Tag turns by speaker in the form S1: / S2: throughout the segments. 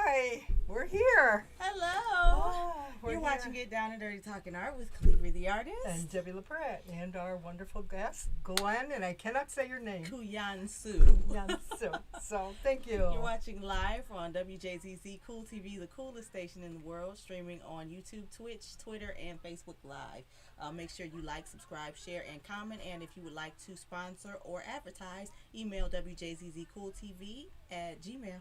S1: Hi, we're here.
S2: Hello.
S1: We're
S2: You're
S1: here.
S2: watching Get Down and Dirty Talking Art with Calibri the artist.
S1: And Debbie LaPratt, and our wonderful guest, Glenn, and I cannot say your name.
S2: Kuyansu.
S1: So thank you.
S2: You're watching live on WJZZ Cool TV, the coolest station in the world, streaming on YouTube, Twitch, Twitter, and Facebook Live. Make sure you like, subscribe, share, and comment. And if you would like to sponsor or advertise, email WJZZCoolTV at Gmail.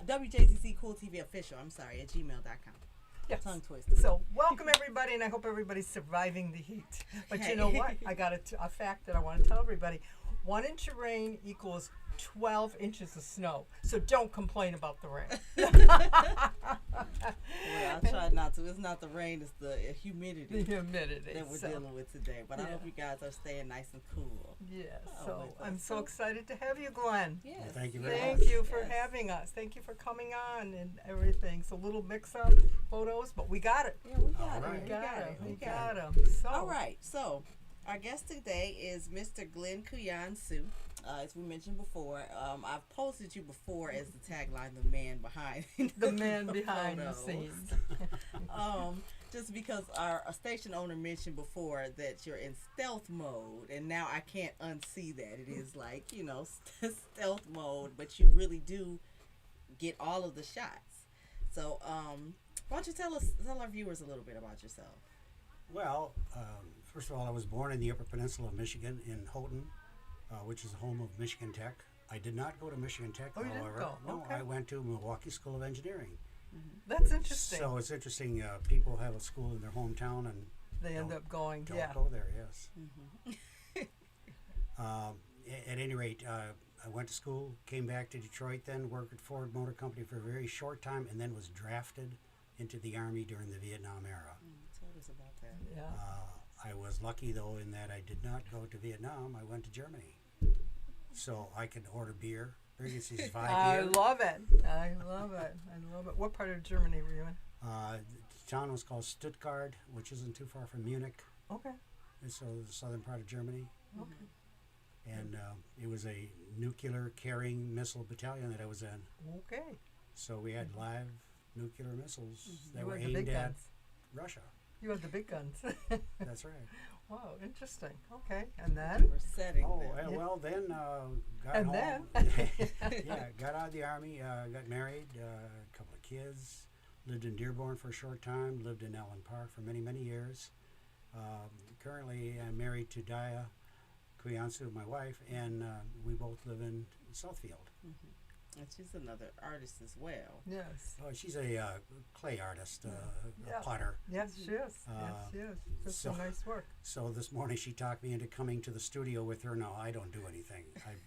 S2: WJZZCoolTV official, at gmail.com.
S1: Yes.
S2: Tongue twister.
S1: So welcome everybody, and I hope everybody's surviving the heat. But you know what? I got a fact that I want to tell everybody. 1 inch of rain equals 12 inches of snow. So don't complain about the rain.
S2: Well, I'll try not to. It's not the rain, it's the humidity.
S1: The humidity.
S2: That we're dealing with today. But I hope you guys are staying nice and cool.
S1: Yes.
S2: Oh,
S1: So
S2: that's
S1: I'm so
S2: awesome.
S1: excited to have you, Glenn.
S2: Yes.
S3: Well, thank you very
S1: Thank
S3: much.
S1: you for
S2: Yes.
S1: having us. Thank you for coming on and everything. So a little mix-up photos, but we got it.
S2: Yeah, we got
S3: All
S2: it.
S3: right.
S1: We got it. We
S2: got
S1: got
S2: it.
S1: him. So
S2: All right. So, our guest today is Mr. Glenn Kuyansu. As we mentioned before, I've posted you before as the tagline, the man behind
S1: the man behind the
S2: photos.
S1: scenes.
S2: Just because our station owner mentioned before that you're in stealth mode, and now I can't unsee that. It is like, stealth mode, but you really do get all of the shots. So, why don't you tell our viewers a little bit about yourself?
S3: Well, first of all, I was born in the Upper Peninsula of Michigan in Houghton, which is the home of Michigan Tech. I did not go to Michigan Tech,
S1: Oh, you didn't
S3: however.
S1: go?
S3: No,
S1: Okay.
S3: I went to Milwaukee School of Engineering.
S1: That's interesting.
S3: So it's interesting. People have a school in their hometown and
S1: They end
S3: don't-
S1: up going,
S3: don't
S1: yeah.
S3: go there. Yes.
S2: Mm-hmm.
S3: At any rate, I went to school, came back to Detroit, then worked at Ford Motor Company for a very short time, and then was drafted into the Army during the Vietnam era.
S2: Tell us about that.
S1: Yeah.
S3: I was lucky, though, in that I did not go to Vietnam. I went to Germany. So I could order beer. Regency's 5
S1: I
S3: beer.
S1: love it. I love it. I love it. What part of Germany were you in?
S3: The town was called Stuttgart, which isn't too far from Munich.
S1: Okay.
S3: And so the southern part of Germany.
S1: Okay.
S3: And it was a nuclear carrying missile battalion that I was in.
S1: Okay.
S3: So we had live nuclear missiles that
S1: You
S3: were
S1: had the
S3: aimed
S1: big
S3: at
S1: guns.
S3: Russia.
S1: You had the big guns.
S3: That's right.
S1: Wow, interesting. Okay. And then?
S2: We're setting
S3: Oh,
S2: them.
S3: well, then got
S1: And
S3: home.
S1: then?
S3: Yeah, got out of the Army, got married, a couple of kids, lived in Dearborn for a short time, lived in Ellen Park for many, many years. Currently, I'm married to Dia Kuyansu, my wife, and we both live in Southfield.
S2: And she's another artist as well.
S1: Yes.
S3: Oh, she's a clay artist,
S1: Yeah.
S3: a potter.
S1: Yes, she is. Yes, she is. That's
S3: so-
S1: some nice work.
S3: So this morning she talked me into coming to the studio with her. No, I don't do anything.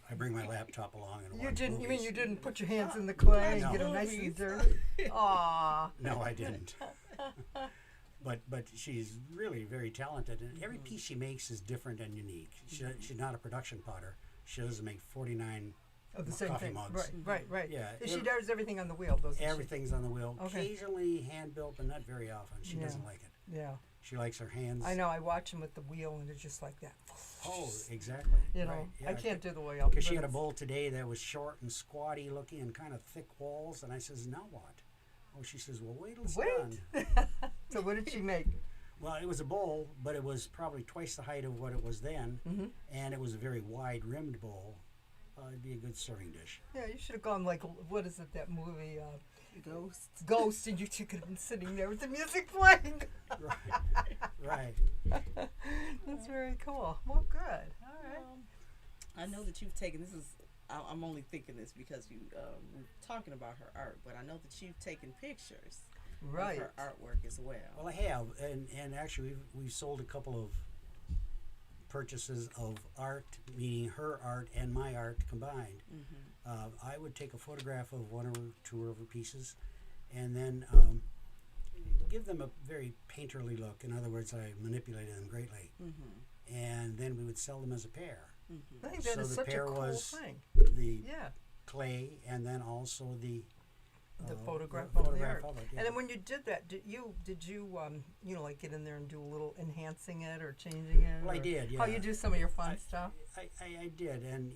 S3: I bring my laptop along and
S1: You
S3: watch
S1: didn't. You mean
S3: movies.
S1: you didn't put your hands in the clay and
S3: No.
S1: get them nice and
S2: Movies.
S1: dirty? Aw.
S3: No, I didn't. But she's really very talented, and every piece she makes is different and unique. She's not a production potter. She doesn't make 49
S1: Of the same
S3: coffee
S1: thing.
S3: mugs.
S1: Right.
S3: Yeah,
S1: She does everything on the wheel, doesn't she?
S3: Everything's on the wheel.
S1: Okay.
S3: Occasionally hand built, but not very often. She
S1: Yeah.
S3: doesn't like it.
S1: Yeah.
S3: She likes her hands.
S1: I know. I watch them with the wheel, and it's just like that.
S3: Oh, exactly.
S1: You know,
S3: Right,
S1: I
S3: yeah.
S1: can't do the wheel.
S3: Because she
S1: but
S3: had a
S1: it's-
S3: bowl today that was short and squatty looking and kind of thick walls, and I says, now what? Oh, she says, well, wait till it's done.
S1: Wait. So what did she make?
S3: Well, it was a bowl, but it was probably twice the height of what it was then,
S1: Mm-hmm.
S3: and it was a very wide-rimmed bowl. It'd be a good serving dish.
S1: Yeah, you should have gone like, what is it, that movie,
S2: Ghosts.
S1: Ghost, and you could have been sitting there with the music playing.
S3: Right.
S1: That's very cool. Well, good. All right.
S2: I know that you've taken, I'm only thinking this because you were talking about her art, but I know that you've taken pictures
S1: Right.
S2: of her artwork as well.
S3: Well, I have, and actually we've sold a couple of purchases of art, meaning her art and my art combined. I would take a photograph of one or two of her pieces, and then give them a very painterly look. In other words, I manipulated them greatly, and then we would sell them as a pair.
S1: I think that
S3: So
S1: is
S3: the
S1: such a
S3: pair
S1: cool
S3: was
S1: thing.
S3: The
S1: Yeah.
S3: clay, and then also the
S1: photograph
S3: the
S1: of the
S3: photograph
S1: art.
S3: of it, yeah.
S1: And then when you did that, did you like get in there and do a little enhancing it or changing it?
S3: Well, I
S1: or
S3: did,
S1: How
S3: yeah.
S1: you do some of your fun stuff?
S3: I did, and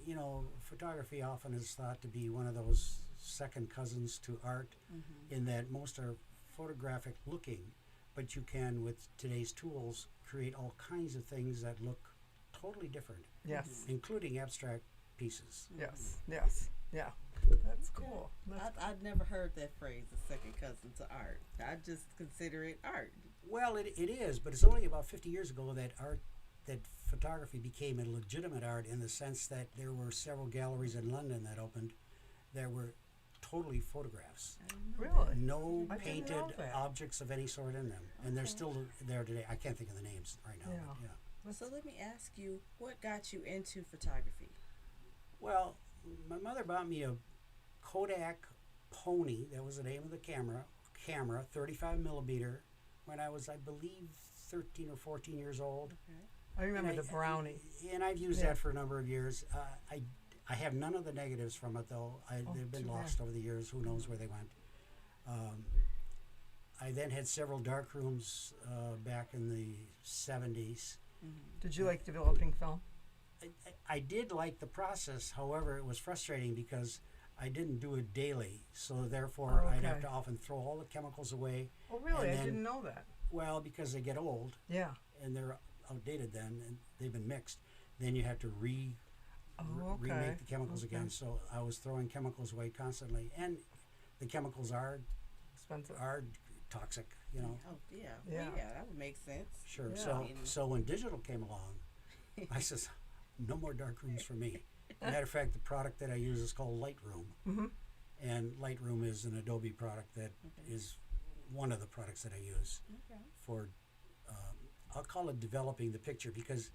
S3: photography often is thought to be one of those second cousins to art, in that most are photographic looking, but you can, with today's tools, create all kinds of things that look totally different,
S1: Yes.
S3: including abstract pieces.
S1: Yes. Yes. Yeah. That's cool.
S2: I'd never heard that phrase, a second cousin to art. I just consider it art.
S3: Well, it is, but it's only about 50 years ago that photography became a legitimate art, in the sense that there were several galleries in London that opened that were totally photographs.
S1: Really?
S3: No
S1: I didn't
S3: painted
S1: know that.
S3: objects of any sort in them. And they're still there today. I can't think of the names right now.
S1: Yeah.
S3: But yeah.
S2: So let me ask you, what got you into photography?
S3: Well, my mother bought me a Kodak Pony. That was the name of the camera, 35 millimeter, when I was, I believe, 13 or 14 years old.
S1: I remember
S3: And
S1: the brownie.
S3: And I've used
S1: Yeah.
S3: that for a number of years. I have none of the negatives from it, though. They've been
S1: too
S3: lost over the years. Who knows where they went. I then had several dark rooms back in the 70s.
S1: Did you like developing film?
S3: I did like the process. However, it was frustrating because I didn't do it daily. So therefore,
S1: Oh,
S3: I'd have
S1: okay.
S3: to often throw all the chemicals away.
S1: Oh, really?
S3: And
S1: I
S3: then-
S1: didn't know that.
S3: Well, because they get old
S1: Yeah.
S3: and they're outdated then, and they've been mixed. Then you have to
S1: Oh, okay.
S3: remake the chemicals
S1: Okay.
S3: again. So I was throwing chemicals away constantly. And the chemicals are
S1: Expensive.
S3: toxic, you know.
S2: Oh, yeah.
S1: Yeah.
S2: Well, yeah, that would make sense.
S3: Sure.
S1: Yeah.
S3: So when digital came along, I says, no more dark rooms for me. Matter of fact, the product that I use is called Lightroom.
S1: Mhm.
S3: And Lightroom is an Adobe product that is one of the products that I use
S2: Okay.
S3: for, I'll call it developing the picture, because,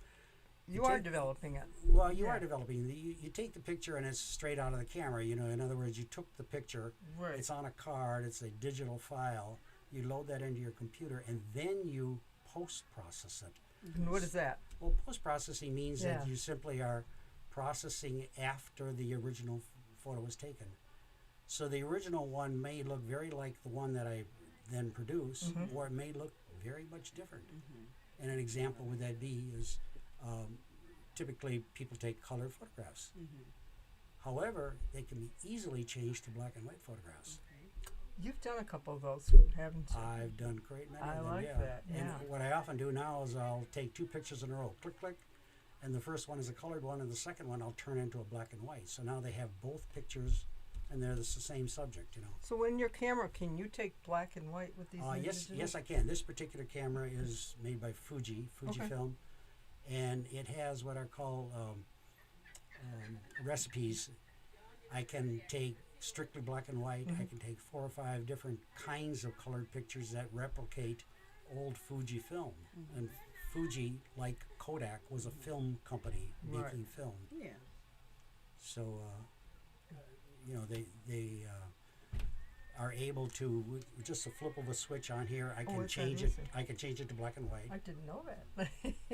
S1: You are developing it.
S3: well, you
S1: Yeah.
S3: are developing. You take the picture and it's straight out of the camera. You know, in other words, you took the picture,
S1: Right.
S3: it's on a card, it's a digital file. You load that into your computer, and then you post-process it.
S1: And what is that?
S3: Well, post-processing means
S1: Yeah.
S3: that you simply are processing after the original photo was taken. So the original one may look very like the one that I then produce,
S1: Mm-hmm.
S3: or it may look very much different. And an example would that be is typically people take color photographs. However, they can be easily changed to black and white photographs.
S1: You've done a couple of those, haven't you?
S3: I've done a great many
S1: I
S3: of them,
S1: like
S3: yeah.
S1: that,
S3: And
S1: yeah.
S3: what I often do now is I'll take two pictures in a row, click, click, and the first one is a colored one, and the second one I'll turn into a black and white. So now they have both pictures, and they're the same subject, you know.
S1: So in your camera, can you take black and white with these? new
S3: Yes,
S1: digital?
S3: yes, I can. This particular camera is made by Fujifilm, and it has what are called recipes. I can take strictly black and white. I can take 4 or 5 different kinds of colored pictures that replicate old Fujifilm. And Fuji, like Kodak, was a film company
S1: Right.
S3: making film.
S2: Yeah.
S3: So, you know, they are able to, with just a flip of a switch on here, I can
S1: it's that
S3: change it.
S1: easy.
S3: I can change it to black and white.
S1: I didn't know that.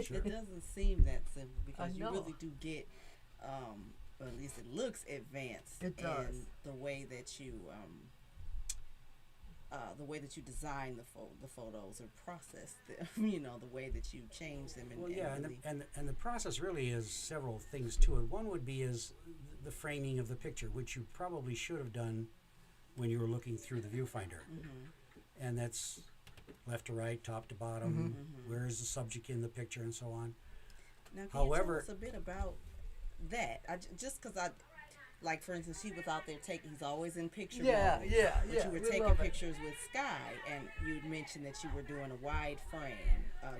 S3: Sure.
S2: It doesn't seem that simple because you
S1: know.
S2: really do get, or at least it looks advanced
S1: It does.
S2: in the way that you, design the photos or process them. You know, the way that you change them. And,
S3: Well, yeah,
S2: and
S3: and
S2: really,
S3: the process really is several things to it. One would be is the framing of the picture, which you probably should have done when you were looking through the viewfinder. And that's left to right, top to bottom, where is the subject in the picture, and so on.
S2: now, can
S3: however-
S2: you tell us a bit about that? Just because like for instance, he was out there he's always in picture
S1: Yeah,
S2: mode.
S1: yeah,
S2: But
S1: yeah,
S2: you were
S1: we
S2: taking
S1: love it.
S2: pictures with Sky, and you mentioned that you were doing a wide frame,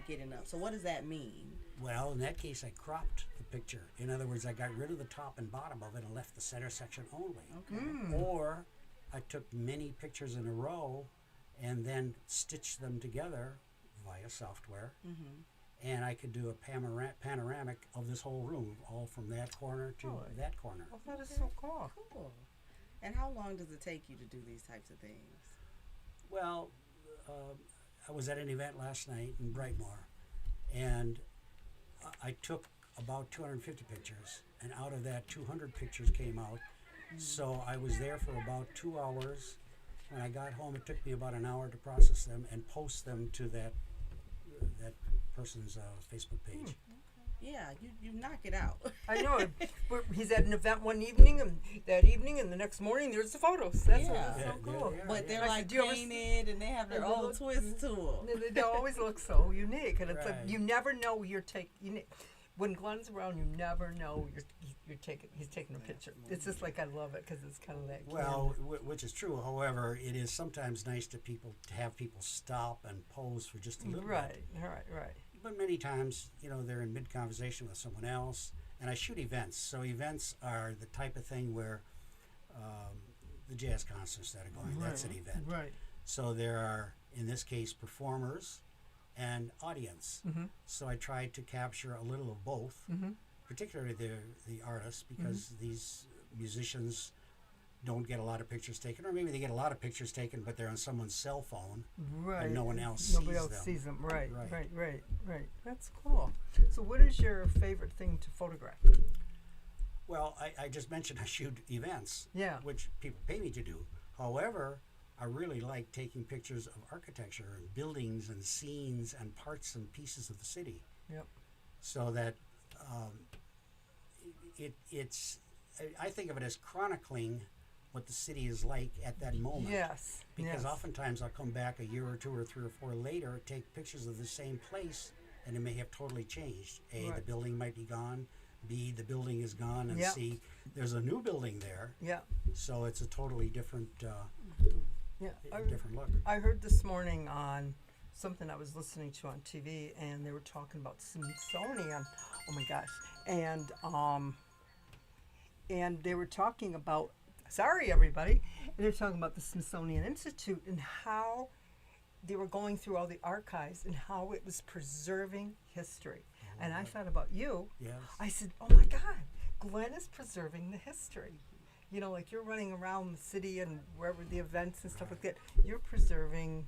S2: getting up. So what does that mean?
S3: Well, in that case, I cropped the picture. In other words, I got rid of the top and bottom of it and left the center section only.
S2: Okay.
S3: Or I took many pictures in a row and then stitched them together via software. And I could do a panoramic of this whole room, all from that corner to
S1: Really?
S3: that corner.
S1: Oh, that is so cool.
S2: Cool. And how long does it take you to do these types of things?
S3: Well, I was at an event last night in Brightmoor, and I took about 250 pictures, and out of that, 200 pictures came out. So I was there for about 2 hours. When I got home, it took me about an hour to process them and post them to that person's Facebook page.
S2: Yeah, you knock it out.
S1: I know. He's at an event one evening, and that evening, and the next morning, there's the photos. That's
S2: Yeah.
S1: so
S3: Yeah,
S1: cool.
S3: they are.
S2: But they're
S1: I
S2: like
S1: said, "Do you ever
S2: painted, and they have their
S1: And they
S2: own
S1: look-
S2: twist to them.
S1: They always look so unique, and it's like
S3: Right.
S1: you never know you're taking. When Glenn's around, you never know you're taking. He's taking a picture. It's just like I love it because it's kind of that.
S3: Well, which is true. However, it is sometimes nice to have people stop and pose for just a little bit.
S1: right.
S3: But many times, they're in mid-conversation with someone else. And I shoot events. So events are the type of thing where the jazz concerts that are going, that's an event.
S1: Right.
S3: So there are, in this case, performers and audience.
S1: Mm-hmm.
S3: So I tried to capture a little of both,
S1: Mm-hmm.
S3: particularly the artists, because these musicians don't get a lot of pictures taken, or maybe they get a lot of pictures taken, but they're on someone's cell phone.
S1: Right.
S3: And no one else
S1: Nobody
S3: sees
S1: else
S3: them.
S1: sees them. Right.
S3: Right.
S1: That's cool. So, what is your favorite thing to photograph?
S3: Well, I just mentioned I shoot events,
S1: Yeah.
S3: which people pay me to do. However, I really like taking pictures of architecture and buildings and scenes and parts and pieces of the city.
S1: Yep.
S3: So that I think of it as chronicling what the city is like at that moment.
S1: Yes.
S3: Because
S1: yes.
S3: oftentimes I'll come back a year or two or 3 or 4 later, take pictures of the same place, and it may have totally changed. A, the
S1: Right.
S3: building might be gone. B, the building is gone. And
S1: Yep.
S3: C, there's a new building there.
S1: Yeah.
S3: So it's a totally different,
S1: Yeah.
S3: different look.
S1: I heard this morning on something I was listening to on TV, and they were talking about Smithsonian. Oh my gosh! And they were talking about. Sorry, everybody. And they're talking about the Smithsonian Institute and how they were going through all the archives and how it was preserving history. And I thought about you.
S3: Yes.
S1: I said, "Oh my God, Glenn is preserving the history." Like you're running around the city and wherever the events and stuff like that. You're preserving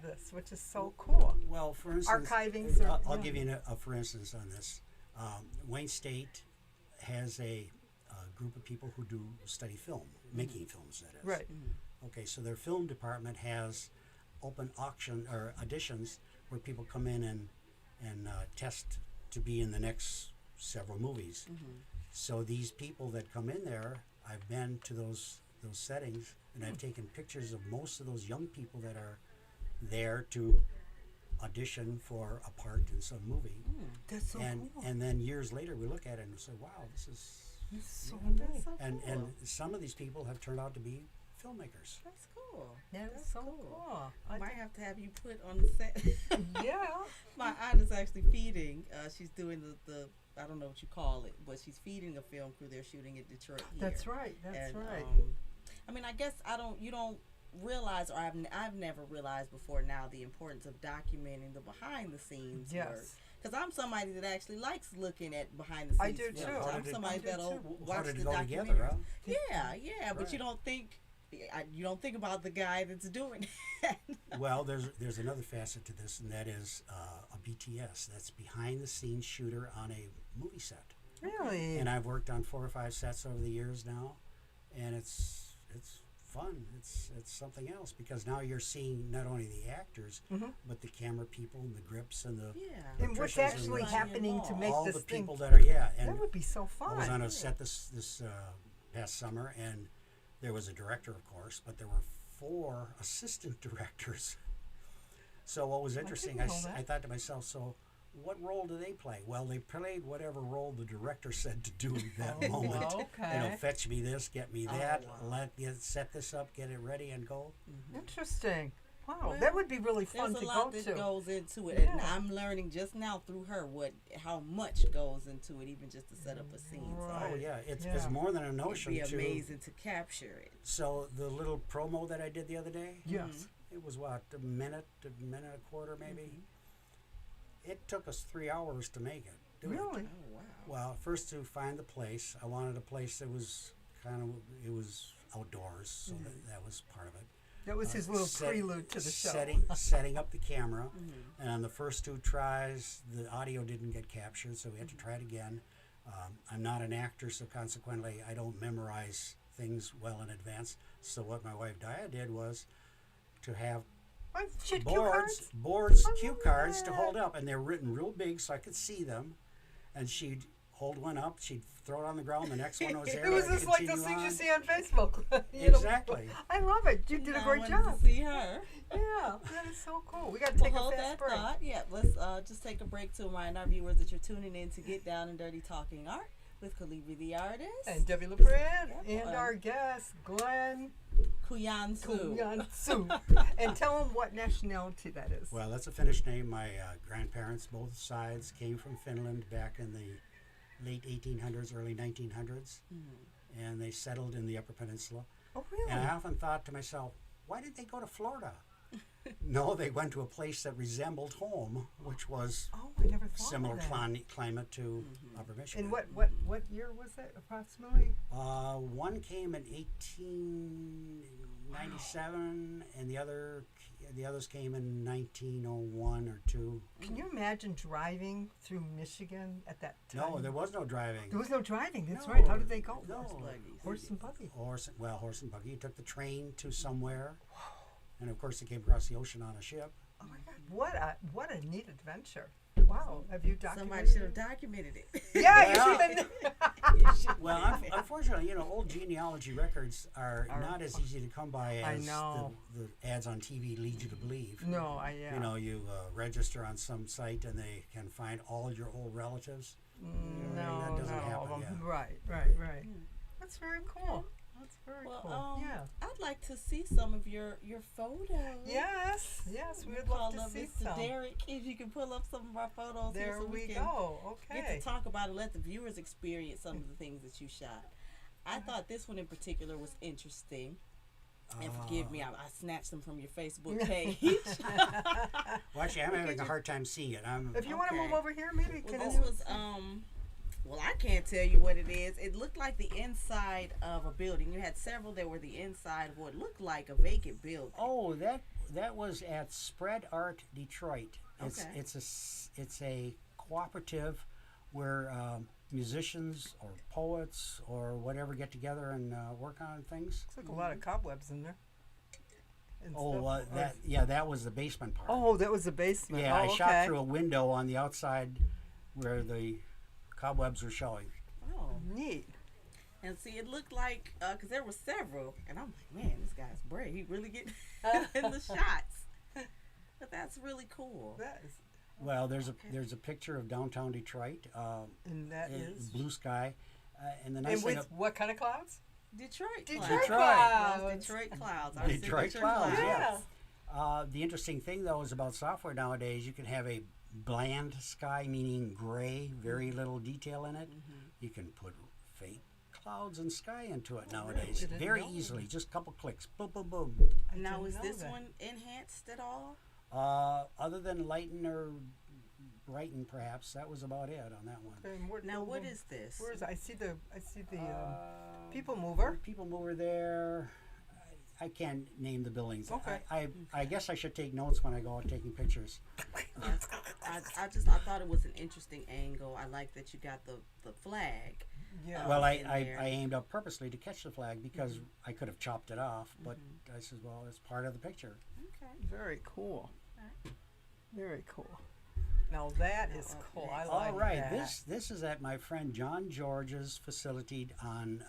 S1: this, which is so cool.
S3: Well, for instance,
S1: Archiving,
S3: I'll
S1: yeah.
S3: give you a for instance on this. Wayne State has a group of people who do study film, making films, that is.
S1: Right.
S3: Okay, so their film department has open auction or auditions where people come in and test to be in the next several movies. So these people that come in there, I've been to those settings, and I've taken pictures of most of those young people that are there to audition for a part in some movie.
S1: That's so
S3: and
S1: cool.
S3: and then years later we look at it and say, wow, this is
S1: That's so
S2: That's
S1: neat.
S2: so
S3: and
S2: cool.
S3: some of these people have turned out to be filmmakers.
S2: That's cool.
S1: That's
S2: That's
S1: so
S2: cool.
S1: cool.
S2: I might have to have you put on the set.
S1: Yeah.
S2: My aunt is actually feeding. She's doing the I don't know what you call it, but she's feeding a film crew. They're shooting in Detroit here.
S1: That's right. That's
S2: And,
S1: right.
S2: I mean, I guess you don't realize, or I've never realized before now, the importance of documenting the behind the scenes work.
S1: Yes.
S2: Because I'm somebody that actually likes looking at behind the scenes
S1: I do
S2: footage.
S1: too.
S3: How
S2: I'm
S3: did it-
S2: somebody
S1: I do
S2: that'll
S1: too.
S3: How
S2: watch
S3: did
S2: the
S3: it go
S2: documentary.
S3: together, huh?
S2: Yeah, but you
S3: Right.
S2: don't think. You don't think about the guy that's doing it.
S3: Well, there's another facet to this, and that is a BTS. That's behind the scenes shooter on a movie set.
S1: Really?
S3: And I've worked on 4 or 5 sets over the years now, and it's fun. It's something else because now you're seeing not only the actors, but the camera people and the grips and the
S2: Yeah.
S1: And what's
S3: Patricia's
S1: actually
S3: and
S1: happening to make
S3: all
S1: this
S3: the
S1: thing?
S3: people that are and
S1: That would be so fun.
S3: I was on a set this past summer, and there was a director, of course, but there were 4 assistant directors. So what was interesting,
S1: didn't know that.
S3: I thought to myself, so what role do they play? Well, they played whatever role the director said to do at that moment.
S1: okay.
S3: Fetch me this, get me
S2: Oh,
S3: that,
S2: wow.
S3: set this up, get it ready, and go.
S1: Interesting. Wow,
S2: Well,
S1: that would be really fun
S2: There's
S1: to
S2: a
S1: go
S2: lot that
S1: to.
S2: goes into it, and
S1: Yeah.
S2: I'm learning just now through her how much goes into it, even just to set up a scene.
S1: Right.
S3: Oh yeah, it's
S1: Yeah.
S3: more than a
S2: So
S3: notion
S2: it'd be
S3: to.
S2: amazing to capture it.
S3: So the little promo that I did the other day,
S1: Yes.
S3: it was what, a minute and a quarter maybe. It took us 3 hours to make it. Do it.
S1: Really?
S2: Oh wow.
S3: Well, first to find the place, I wanted a place that was it was outdoors, so that was part of it.
S1: That was his little
S3: Set-
S1: prelude to the show.
S3: Setting up the camera, and on the first 2 tries, the audio didn't get captured, so we had to try it again. I'm not an actor, so consequently, I don't memorize things well in advance. So what my wife Dia did was to have
S1: Shit, cue
S3: boards,
S1: Oh,
S3: cue cards to
S1: yeah.
S3: hold up, and they're written real big so I could see them. And she'd hold one up, she'd throw it on the ground, the next one was there.
S1: It was
S3: I'd
S1: just like those
S3: continue
S1: things you
S3: on.
S1: see on Facebook. You know?
S3: Exactly.
S1: I love it. You did a
S2: I
S1: great
S2: wanted
S1: job.
S2: to see her.
S1: Yeah, that is so cool. We got to
S2: Well,
S1: take
S2: hold
S1: a fast
S2: that
S1: break.
S2: thought. Yeah, let's just take a break to remind our viewers that you're tuning in to Get Down and Dirty Talking Art with Calibri the artist
S1: And Debbie LaPratt
S2: Yep,
S1: and our guest, Glenn
S2: Kuyansu.
S1: Kuyansu. And tell them what nationality that is.
S3: Well, that's a Finnish name. My grandparents, both sides, came from Finland back in the late 1800s, early 1900s, and they settled in the Upper Peninsula.
S1: Oh, really?
S3: And I often thought to myself, why did they go to Florida? No, they went to a place that resembled home, which was
S1: Oh, I never thought
S3: similar
S1: of that.
S3: climate to Upper Michigan.
S1: And what year was that approximately?
S3: One came in 1897, and the others came in 1901 or 2.
S1: Can you imagine driving through Michigan at that time?
S3: No, there was no driving.
S1: There was no driving. That's
S3: No,
S1: right. How did they go?
S3: no.
S1: Horse and buggy.
S3: Horse and buggy. You took the train to somewhere, and of course they came across the ocean on a ship.
S1: Oh my God! What a neat adventure! Wow. Have you documented?
S2: Somebody should have documented it.
S1: Yeah, you
S3: Well,
S1: should have been.
S3: Well, unfortunately, old genealogy records are not as easy to come by
S1: I
S3: as
S1: know.
S3: the ads on TV lead you to believe.
S1: No, yeah.
S3: You register on some site and they can find all your old relatives.
S1: No,
S3: that doesn't
S1: no.
S3: happen, yeah.
S1: Right. That's very cool. That's very
S2: Well,
S1: cool. Yeah.
S2: I'd like to see some of your photos.
S1: Yes, we would love to see
S2: Mr.
S1: some.
S2: Derek, if you can pull up some of our photos here
S1: There
S2: so
S1: we
S2: can
S1: go.
S2: get
S1: Okay.
S2: to talk about it, let the viewers experience some of the things that you shot. I thought this one in particular was interesting. And forgive me, I snatched them from your Facebook page.
S3: Well, actually, I'm having a hard time seeing it.
S1: If you want to move
S2: Okay.
S1: over here, maybe
S2: Well,
S1: can
S2: this
S1: you?
S2: was well, I can't tell you what it is. It looked like the inside of a building. You had several that were the inside of what looked like a vacant building.
S3: Oh, that was at Spread Art Detroit.
S2: Okay.
S3: It's a cooperative where musicians or poets or whatever get together and work on things.
S1: Looks like a lot of cobwebs in there. And
S3: Oh,
S1: stuff.
S3: that was the basement part.
S1: Oh, that was the basement.
S3: Yeah,
S1: oh,
S3: I
S1: okay.
S3: shot through a window on the outside where the cobwebs were showing.
S2: Oh.
S1: Neat.
S2: And see, it looked like, because there were several, and I'm like, man, this guy's brave. He really get in the shots. But that's really cool.
S1: That is,
S3: Well, there's a picture of downtown Detroit.
S1: and that is.
S3: Blue sky, and the nice
S1: And
S3: thing.
S1: with what kind of clouds?
S2: Detroit
S1: Detroit
S2: clouds.
S1: clouds.
S2: Those Detroit clouds. Our
S3: Detroit
S2: signature
S3: clouds,
S1: Yeah.
S3: The interesting thing, though, is about software nowadays. You can have a bland sky, meaning gray, very little detail in it. You can put fake clouds and sky into it nowadays,
S1: Didn't
S3: very
S1: know.
S3: easily. Just a couple clicks, boom, boom, boom.
S2: Now,
S1: didn't
S2: is
S1: know
S2: this
S1: that.
S2: one enhanced at all?
S3: Other than lighten or brighten, perhaps that was about it on that one.
S1: And
S2: Now, what is this?
S1: Where is it? I see the people mover.
S3: People mover there. I can't name the buildings.
S1: Okay.
S3: I guess I should take notes when I go out taking pictures.
S2: I thought it was an interesting angle. I like that you got the flag.
S1: Yeah.
S3: Well,
S2: in
S3: I
S2: there.
S3: aimed up purposely to catch the flag because I could have chopped it off, but I said, well, it's part of the picture.
S2: Okay.
S1: Very cool. Very cool. Now that is cool. I like
S3: All right,
S1: that.
S3: this is at my friend John George's facility on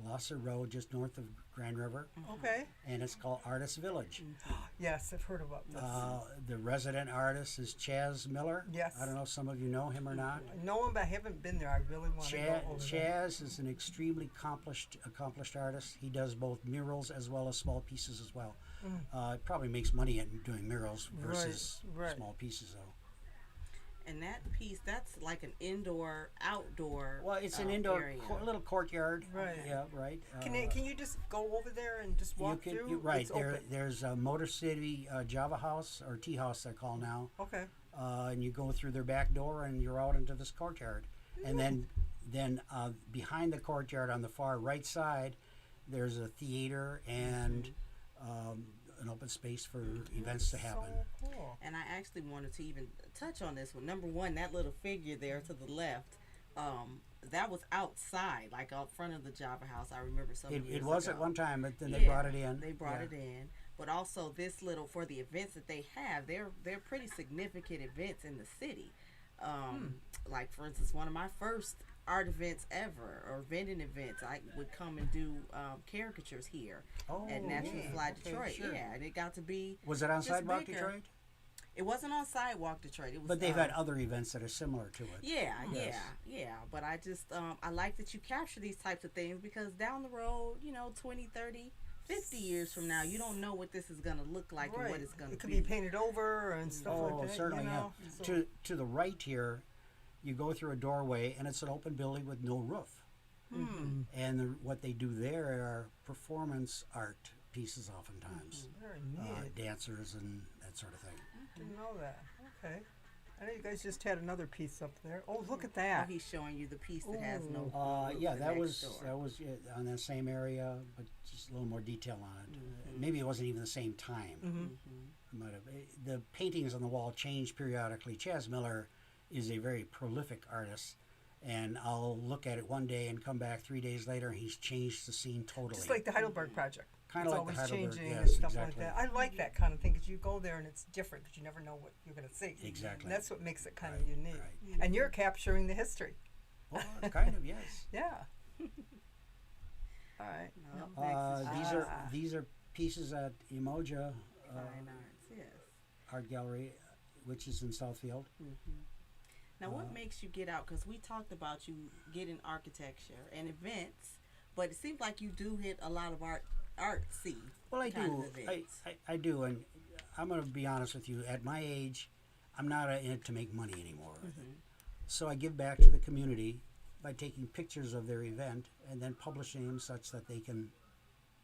S3: Losser Road, just north of Grand River,
S1: Okay.
S3: and it's called Artist Village.
S1: Yes, I've heard about this.
S3: The resident artist is Chaz Miller.
S1: Yes.
S3: I don't know if some of you know him or not.
S1: I know him, but I haven't been there. I really want to go over there.
S3: Chaz is an extremely accomplished artist. He does both murals as well as small pieces as well. It probably makes money in doing murals versus
S1: right.
S3: small pieces, though.
S2: And that piece, that's like an outdoor.
S3: Well, it's an indoor
S2: area.
S3: little courtyard.
S1: Right.
S3: Yeah, right.
S1: Can you just go over there and just walk through?
S3: Right.
S1: It's
S3: There,
S1: open.
S3: there's a Motor City Java House, or Tea House they're called now.
S1: Okay.
S3: And you go through their back door and you're out into this courtyard. And then behind the courtyard on the far right side, there's a theater and an open space for events to happen.
S1: So cool.
S2: And I actually wanted to even touch on this one. Number one, that little figure there to the left, that was outside, like out front of the Java House. I remember some years
S3: It was
S2: ago.
S3: at one time, but then they
S2: Yeah,
S3: brought it in.
S2: They brought it in. but also this little for the events that they have. They're pretty significant events in the city. Like for instance, one of my first art events ever, or vending events, I would come and do caricatures here at Natural Fly Detroit.
S3: Sure.
S2: Yeah, and it got to be.
S3: Was it on
S2: just
S3: Sidewalk
S2: bigger.
S3: Detroit?
S2: It wasn't on Sidewalk Detroit. It was.
S3: But they've had other events that are similar to it.
S2: Yeah,
S3: Yes.
S2: yeah. But I just, I like that you capture these types of things, because down the road, 20, 30, 50 years from now, you don't know what this is going to look like and what it's going to be.
S1: It could be painted over and stuff like that.
S3: Certainly,
S1: you know?
S3: yeah.
S1: So-
S3: To the right here, you go through a doorway, and it's an open building with no roof. And what they do there are performance art pieces oftentimes.
S1: Very neat.
S3: Dancers and that sort of thing.
S1: Didn't know that. Okay. I know you guys just had another piece up there. Oh, look at
S2: Oh,
S1: that.
S2: he's showing you the piece that has no roof,
S3: Yeah,
S2: the
S3: that
S2: next
S3: was
S2: door.
S3: on that same area, but just a little more detail on it. Maybe it wasn't even the same time. It might have. The paintings on the wall change periodically. Chaz Miller is a very prolific artist, and I'll look at it one day and come back 3 days later, and he's changed the scene totally.
S1: Just like the Heidelberg Project.
S3: Kind
S1: It's
S3: of like the
S1: always
S3: Heidelberg,
S1: changing
S3: yes,
S1: and stuff
S3: exactly.
S1: like that. I like that kind of thing, because you go there and it's different, because you never know what you're going to see.
S3: Exactly.
S1: And that's what makes it kind
S3: Right,
S1: of unique.
S3: right.
S1: And you're capturing the history.
S3: Well, kind of, yes.
S1: Yeah. All right.
S2: No,
S3: These are pieces at Emoja
S2: fine arts, yes.
S3: Art Gallery, which is in Southfield.
S2: Now, what makes you get out? Because we talked about you getting architecture and events, but it seems like you do hit a lot of artsy
S3: Well, I
S2: kind
S3: do.
S2: of events.
S3: I do, and I'm going to be honest with you. At my age, I'm not in it to make money anymore. So I give back to the community by taking pictures of their event and then publishing them such that they can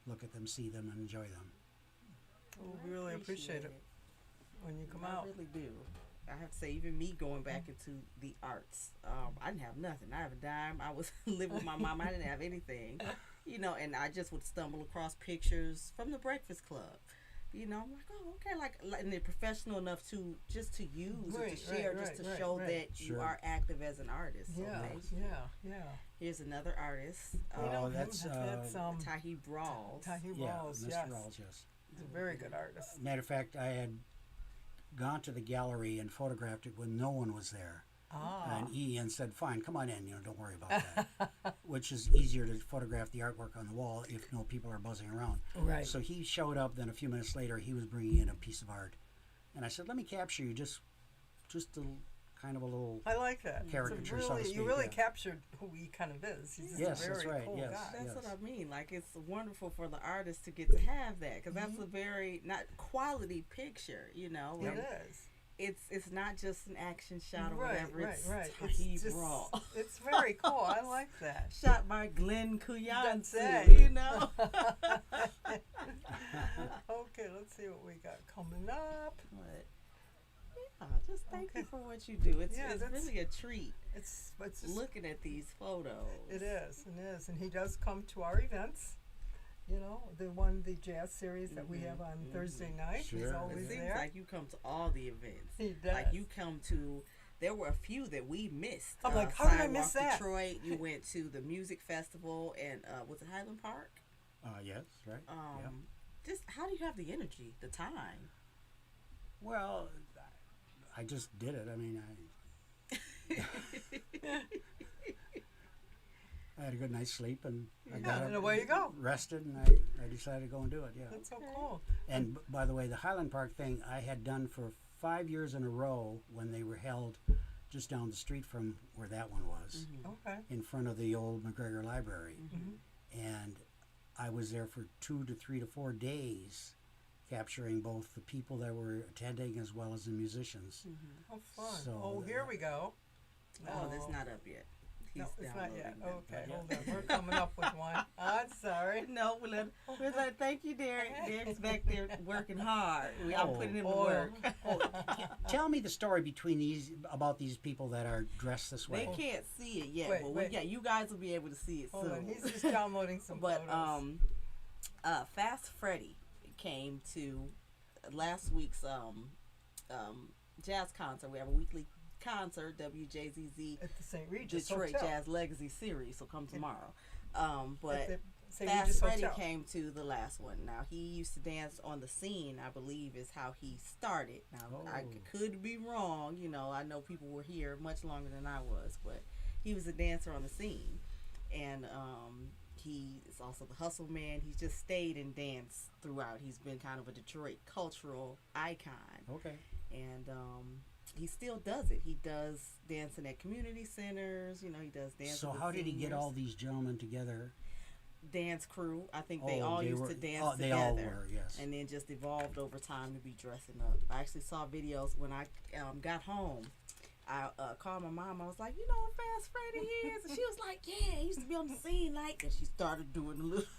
S3: look at them, see them, and enjoy them.
S1: Well, we really appreciate it when you come
S2: I
S1: out.
S2: really do. I have to say, even me going back into the arts, I didn't have nothing. I have a dime. I was living with my mom. I didn't have anything, and I just would stumble across pictures from the Breakfast Club. I'm like, oh, okay, and they're professional enough to just to use or to share, just to show that you
S3: Sure.
S2: are active as an artist. So
S1: Yeah,
S2: thank you.
S1: yeah.
S2: Here's another artist,
S3: That's
S2: Tahi Brawls.
S1: Tahi
S3: yeah,
S1: Rawls,
S3: Mr.
S1: yes.
S3: Rawls, yes.
S1: He's a very good artist.
S3: Matter of fact, I had gone to the gallery and photographed it when no one was there. And Ian said, fine, come on in, don't worry about that. Which is easier to photograph the artwork on the wall if no people are buzzing around.
S1: Right.
S3: So he showed up, then a few minutes later, he was bringing in a piece of art. And I said, let me capture you, just a kind of a little...
S1: I like that.
S3: Caricature,
S1: It's
S3: so to
S1: really, you
S3: speak,
S1: really
S3: yeah.
S1: captured who he kind of is. He's just
S3: Yes,
S1: a very
S3: that's right,
S1: cool
S3: yes.
S1: guy.
S2: That's what
S3: Yes.
S2: I mean. Like, it's wonderful for the artist to get to have that, because that's a very not quality picture.
S1: It
S2: Like,
S1: is.
S2: it's not just an action shot or
S1: Right,
S2: whatever. It's
S1: right.
S2: Tahi
S1: It's just,
S2: Brawls.
S1: it's very cool. I like that.
S2: Shot by Glenn
S1: That's
S2: Kuyansu,
S1: it. Okay, let's see what we got coming up.
S2: But, yeah, just thank you for what you do. It's
S1: Yeah,
S2: it's
S1: that's-
S2: really a treat
S1: It's just,
S2: looking at these photos.
S1: it is, and he does come to our events. The jazz series that we have on Thursday night. He's
S3: Sure.
S1: always
S2: It seems
S1: there.
S2: like you come to all the events.
S1: He does.
S2: Like you come to, there were a few that we missed.
S1: I'm like, how did I miss
S2: Sidewalk
S1: that?
S2: Detroit. You went to the music festival and was it Highland Park?
S3: Yes, right. Yeah.
S2: Just how do you have the energy, the time?
S3: Well, I just did it. I mean, I had a good night's sleep, and I got up,
S1: and away you go.
S3: rested, and I decided to go and do it. Yeah.
S1: That's so cool.
S3: And by the way, the Highland Park thing I had done for 5 years in a row when they were held just down the street from where that one was,
S1: Okay.
S3: in front of the old McGregor Library. And I was there for 2 to 3 to 4 days, capturing both the people that were attending as well as the musicians.
S1: Oh, fun.
S3: So,
S1: Here we go.
S2: Oh, that's not up yet.
S1: No,
S2: He's
S1: it's not yet.
S2: downloading them.
S1: Okay,
S3: Not
S1: hold on. We're coming up with one. I'm sorry.
S2: No, we're like, thank you, Derek. Derek's back there working hard. I'm putting him to
S1: Oh.
S2: work.
S3: Tell me the story about these people that are dressed this way.
S2: They can't see it yet,
S1: Wait,
S2: but
S1: wait.
S2: yeah, you guys will be able to see it
S1: Hold
S2: soon.
S1: on. He's just downloading some
S2: But
S1: photos.
S2: Fast Freddy came to last week's jazz concert. We have a weekly concert, WJZZ
S1: At the St. Regis
S2: Detroit
S1: Hotel.
S2: Jazz Legacy Series. So come tomorrow. But
S1: St.
S2: Fast
S1: Regis
S2: Freddy
S1: Hotel.
S2: came to the last one. Now he used to dance on the scene, I believe, is how he started. Now I
S3: Oh.
S2: could be wrong. You know, I know people were here much longer than I was, but he was a dancer on the scene, and he is also the hustle man. He's just stayed and danced throughout. He's been kind of a Detroit cultural icon,
S3: Okay.
S2: and he still does it. He does dancing at community centers. You know, he does dancing.
S3: So
S2: with
S3: how did he get
S2: seniors.
S3: all these gentlemen together?
S2: Dance crew? I think they
S3: Oh,
S2: all
S3: they
S2: used
S3: were-
S2: to dance
S3: oh,
S2: together.
S3: they all were, yes.
S2: And then just evolved over time to be dressing up. I actually saw videos when I got home. I called my mom. I was like, you know who Fast Freddy is? And she was like, yeah, he used to be on the scene like. And she started doing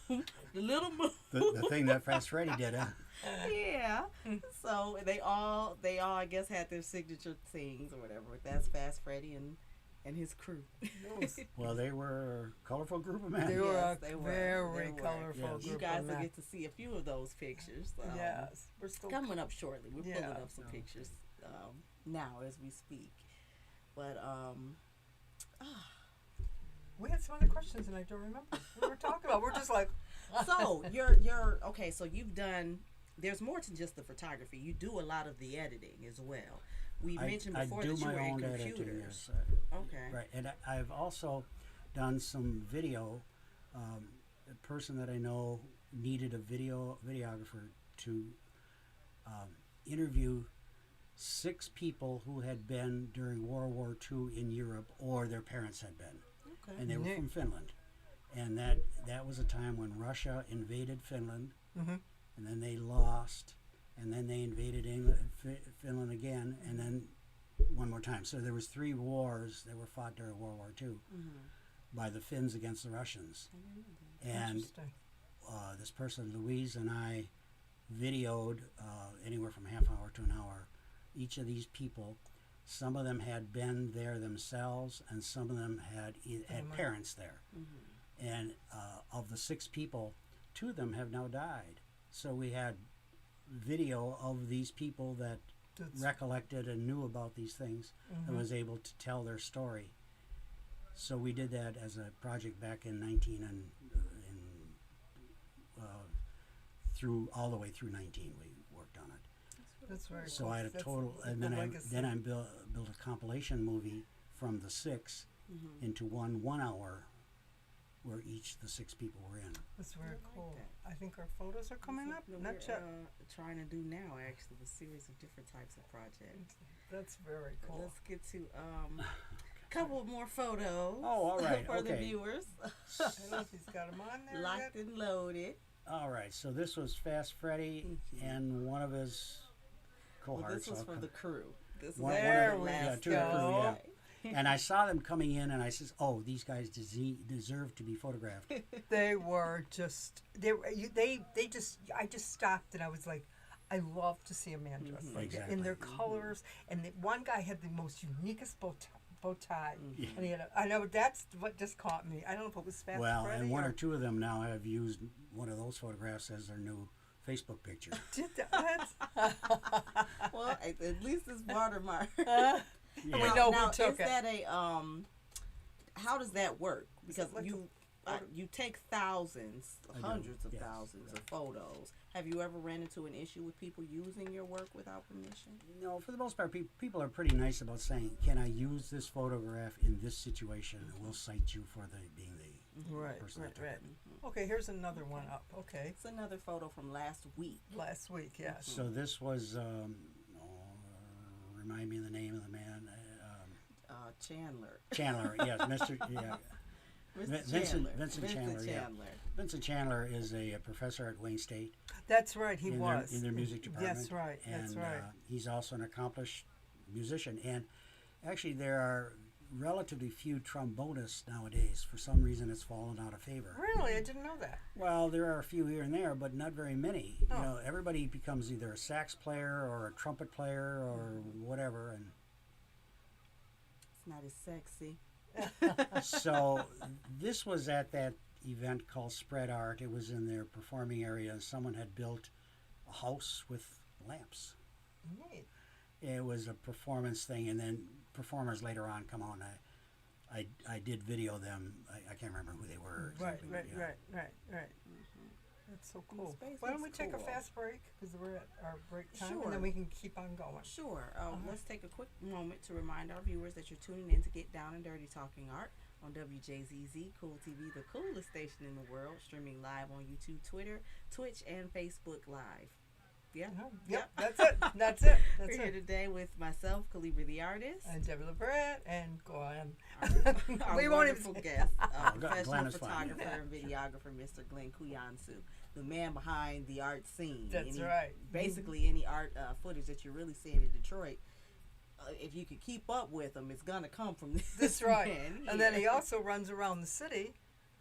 S2: the little move.
S3: The thing that Fast Freddy did, huh?
S2: Yeah. So they all I guess had their signature things or whatever. That's Fast Freddy and his crew.
S3: Well, they were a colorful group of men.
S1: They were
S2: Yes,
S1: a
S2: they were.
S1: very
S2: They were.
S1: colorful
S3: Yes.
S1: group
S2: You guys
S1: of
S2: will
S1: men.
S2: get to see a few of those pictures.
S1: Yes, we're still
S2: Coming up shortly. We're pulling
S1: Yeah.
S2: up some pictures now as we speak. But
S1: We had some other questions and I don't remember what we were talking about. We're just like,
S2: so you're okay. So you've done. There's more to just the photography. You do a lot of the editing as well. We mentioned before
S3: I do
S2: that you
S3: my
S2: were in
S3: own editing,
S2: computers.
S3: yes.
S2: Okay.
S3: Right, and I've also done some video. A person that I know needed a videographer to interview 6 people who had been during World War II in Europe, or their parents had been,
S2: Okay.
S3: and they were
S1: Neat.
S3: from Finland. And that was a time when Russia invaded Finland,
S1: Mhm.
S3: and then they lost, and then they invaded Finland again, and then one more time. So there was 3 wars that were fought during World War II by the Finns against the Russians. And
S1: interesting.
S3: this person, Louise, and I videoed anywhere from half hour to an hour each of these people. Some of them had been there themselves, and some of them had parents there. And of the 6 people, 2 of them have now died. So we had video of these people that
S1: That's-
S3: recollected and knew about these things and was able to tell their story. So we did that as a project back in 19 and through all the way through 19. We worked on it.
S1: That's very
S3: So
S1: cool.
S3: I had a
S1: That's
S3: total,
S1: the
S3: and then
S1: legacy.
S3: I built a compilation movie from the 6 into one hour, where each the 6 people were in.
S1: That's very
S2: I like
S1: cool.
S2: that.
S1: I think our photos are coming up.
S2: That
S1: Not
S2: we're
S1: yet.
S2: trying to do now, actually, a series of different types of projects.
S1: That's very
S2: But
S1: cool.
S2: let's get to couple more photos.
S3: Oh, all right,
S2: for the
S3: okay.
S2: viewers.
S1: I don't know if he's got them on there
S2: Locked
S1: yet.
S2: and loaded.
S3: All right, so this was Fast Freddy and one of his
S2: Well,
S3: cohorts.
S2: this was
S3: I'll
S2: for
S3: come-
S2: the crew. This is
S3: One-
S2: after
S1: There
S2: the
S1: we
S2: last
S3: to the crew,
S1: go.
S3: And I saw them coming in, and I says, "Oh, these guys deserve to be photographed."
S1: They were just they just I just stopped and I was like, I love to see a man dressed like that in their
S3: Exactly.
S1: colors. And the one guy had the most uniquest bow tie,
S3: Yeah.
S1: and he had I know that's what just caught me. I don't know if it was Fast
S3: Well,
S1: Freddy
S3: and one
S1: or
S3: or 2 of them now have used one of those photographs as their new Facebook picture.
S1: did that.
S2: Well, at least it's watermark.
S1: We know
S2: now,
S1: who took
S2: is
S1: it.
S2: that a how does that work? Because
S1: like
S2: you take thousands,
S3: I do,
S2: hundreds of
S3: yes,
S2: thousands
S3: right.
S2: of photos. Have you ever ran into an issue with people using your work without permission?
S3: No, for the most part, people are pretty nice about saying, "Can I use this photograph in this situation?" And we'll cite you for being the
S1: Right,
S3: person
S1: right,
S3: that took
S1: right.
S3: it.
S1: Okay, here's another one up. Okay,
S2: It's another photo from last week.
S1: last week, yes.
S3: So this was, remind me of the name of the man,
S2: Chandler.
S3: Chandler. Yes, Mr. Yeah, Vincent Chandler, yeah. Vincent Chandler is a professor at Wayne State
S1: That's right, he
S3: in
S1: was
S3: their music department.
S1: That's right.
S3: And
S1: That's right.
S3: he's also an accomplished musician. And actually, there are relatively few trombonists nowadays. For some reason, it's fallen out of favor.
S1: Really, I didn't know that.
S3: Well, there are a few here and there, but not very many.
S1: Oh.
S3: You know, everybody becomes either a sax player or a trumpet player or whatever. And
S2: It's not as sexy.
S3: so this was at that event called Spread Art. It was in their performing area, and someone had built a house with lamps.
S1: Neat.
S3: It was a performance thing, and then performers later on come on. I did video them. I can't remember who they were.
S1: Right,
S3: Exactly,
S1: right,
S3: but, yeah.
S1: right. That's so cool.
S2: space
S1: Why don't we
S2: looks
S1: take a
S2: cool.
S1: fast break because we're at our break time, and
S2: Sure.
S1: then we can keep on going.
S2: Sure. Let's take a quick moment to remind our viewers that you're tuning in to Get Down and Dirty Talking Art on WJZZ Cool TV, the coolest station in the world, streaming live on YouTube, Twitter, Twitch, and Facebook Live. Yeah.
S1: Yep, that's it. That's it.
S2: We're
S1: That's
S2: here
S1: it.
S2: today with myself, Calibri the artist,
S1: And Debbie LaPratt, and Glenn.
S2: our
S1: We won't
S2: wonderful
S1: even-
S2: guest,
S3: Glenn
S2: professional
S3: is fine.
S2: photographer and videographer, Mr. Glenn Kuyansu, the man behind the art scene.
S1: That's right.
S2: Basically, any art footage that you're really seeing in Detroit, if you could keep up with them, it's gonna come from this.
S1: That's right.
S2: man
S1: And then
S2: here.
S1: he also runs around the city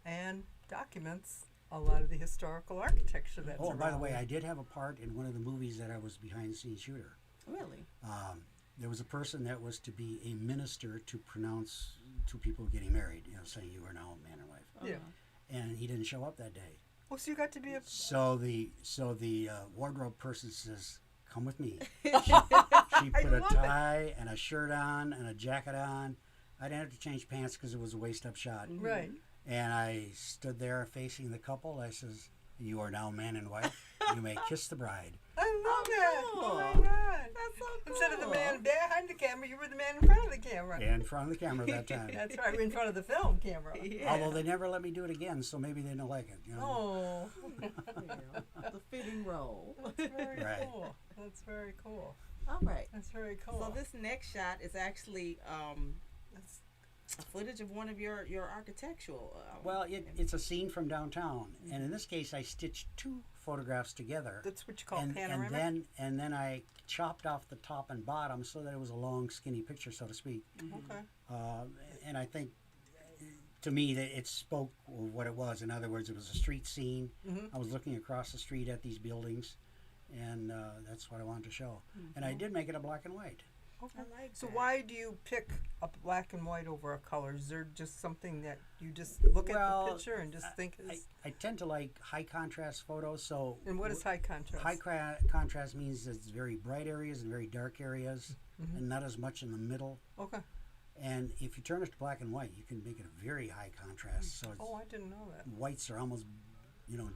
S1: and documents a lot of the historical architecture that's
S3: Oh,
S1: around.
S3: by the way, I did have a part in one of the movies that I was behind the scenes shooter.
S2: Really.
S3: There was a person that was to be a minister to pronounce two people getting married, saying you are now man and wife.
S1: Yeah.
S3: And he didn't show up that day.
S1: Oh, so you got to be a...
S3: So the wardrobe person says, "Come with me." She put a
S1: love
S3: tie and a shirt on and a jacket on. I didn't have to change pants because it was a waist-up shot.
S1: Right.
S3: And I stood there facing the couple. I says, "You are now man and wife. You may kiss the bride."
S1: I love that.
S2: cool.
S1: Oh, my God.
S2: That's so cool.
S1: Instead of the man behind the camera, you were the man in front of the camera.
S3: In front of the camera that time.
S1: That's right, in front of the film camera.
S2: Yeah.
S3: Although they never let me do it again, so maybe they don't like it.
S1: Oh,
S2: Yeah. The fitting role.
S1: that's very
S3: Right.
S1: cool. That's very cool.
S2: All right.
S1: That's very cool.
S2: So this next shot is actually footage of one of your architectural.
S3: Well, it's a scene from downtown, and in this case, I stitched two photographs together.
S1: That's what you call
S3: and
S1: panoramic?
S3: then I chopped off the top and bottom so that it was a long, skinny picture, so to speak.
S1: Okay.
S3: And I think, to me, that it spoke of what it was. In other words, it was a street scene. I was looking across the street at these buildings, and that's what I wanted to show. And I did make it a black and white.
S1: Okay.
S2: I like
S1: So
S2: that.
S1: why do you pick a black and white over a color? Is there just something that you just look at the picture and just think is...
S3: I tend to like high contrast photos. So
S1: And what is high contrast?
S3: contrast means it's very bright areas and very dark areas, and not as much in the middle.
S1: Okay.
S3: And if you turn it to black and white, you can make it a very high contrast. So it's,
S1: Oh, I didn't know that.
S3: whites are almost,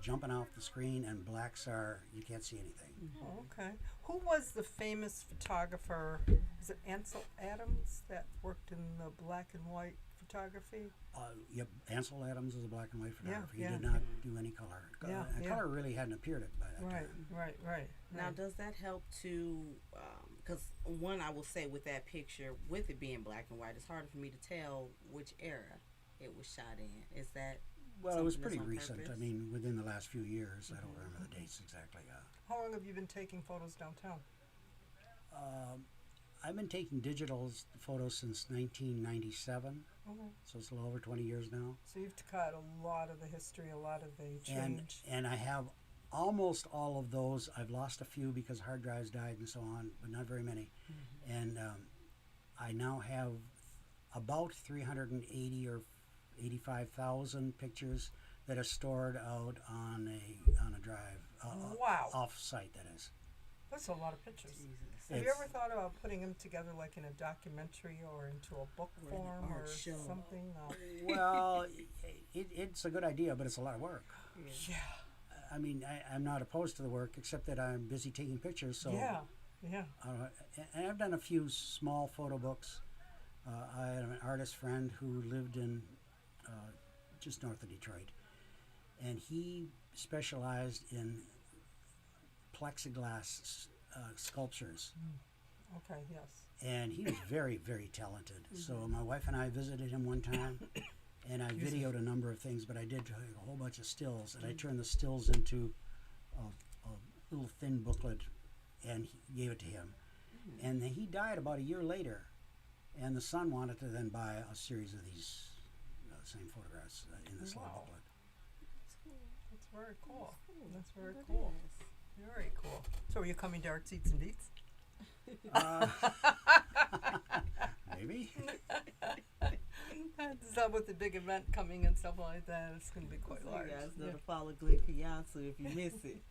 S3: jumping off the screen, and blacks are you can't see anything.
S1: Oh, okay. Who was the famous photographer? Is it Ansel Adams that worked in the black and white photography?
S3: Yep, Ansel Adams is a black and white photographer.
S1: yeah.
S3: He did not do any color.
S1: Yeah,
S3: And
S1: yeah.
S3: color really hadn't appeared by that
S1: Right,
S3: time.
S1: right.
S2: Now, does that help to? Because one, I will say with that picture, with it being black and white, it's harder for me to tell which era it was shot in. Is that?
S3: Well, it was
S2: something that's
S3: pretty
S2: on
S3: recent.
S2: purpose?
S3: I mean, within the last few years. I don't remember the dates exactly.
S1: How long have you been taking photos downtown?
S3: I've been taking digital photos since 1997,
S1: Okay.
S3: so it's a little over 20 years now.
S1: So you've caught a lot of the history, a lot of the change.
S3: And I have almost all of those. I've lost a few because hard drives died and so on, but not very many. And I now have about 380 or 85,000 pictures that are stored out on a drive.
S1: Wow.
S3: Off-site, that is.
S1: That's a lot of pictures.
S2: Jesus.
S1: Have you
S3: It's-
S1: ever thought about putting them together like in a documentary or into a book
S2: Or an
S1: form
S2: art
S1: or
S2: show.
S1: something?
S3: Well, it's a good idea, but it's a lot of work.
S1: Yeah.
S3: I mean, I'm not opposed to the work, except that I'm busy taking pictures. So,
S1: Yeah.
S3: and I've done a few small photo books. I had an artist friend who lived in just north of Detroit, and he specialized in plexiglass sculptures.
S1: Okay, yes.
S3: And he was very, very talented. So my wife and I visited him one time, and I videoed a number of things, but I did a whole bunch of stills, and I turned the stills into a little thin booklet and gave it to him. And then he died about a year later, and the son wanted to then buy a series of these same photographs in this little
S1: Wow.
S3: booklet.
S1: That's very cool. That's very cool. Very cool. So are you coming to Art Seats and Beats?
S3: Maybe.
S1: Is that with the big event coming and stuff like that? It's going to be quite
S2: So
S1: large.
S2: you guys know
S1: Yeah.
S2: to follow Glenn Kiyansu if you miss it.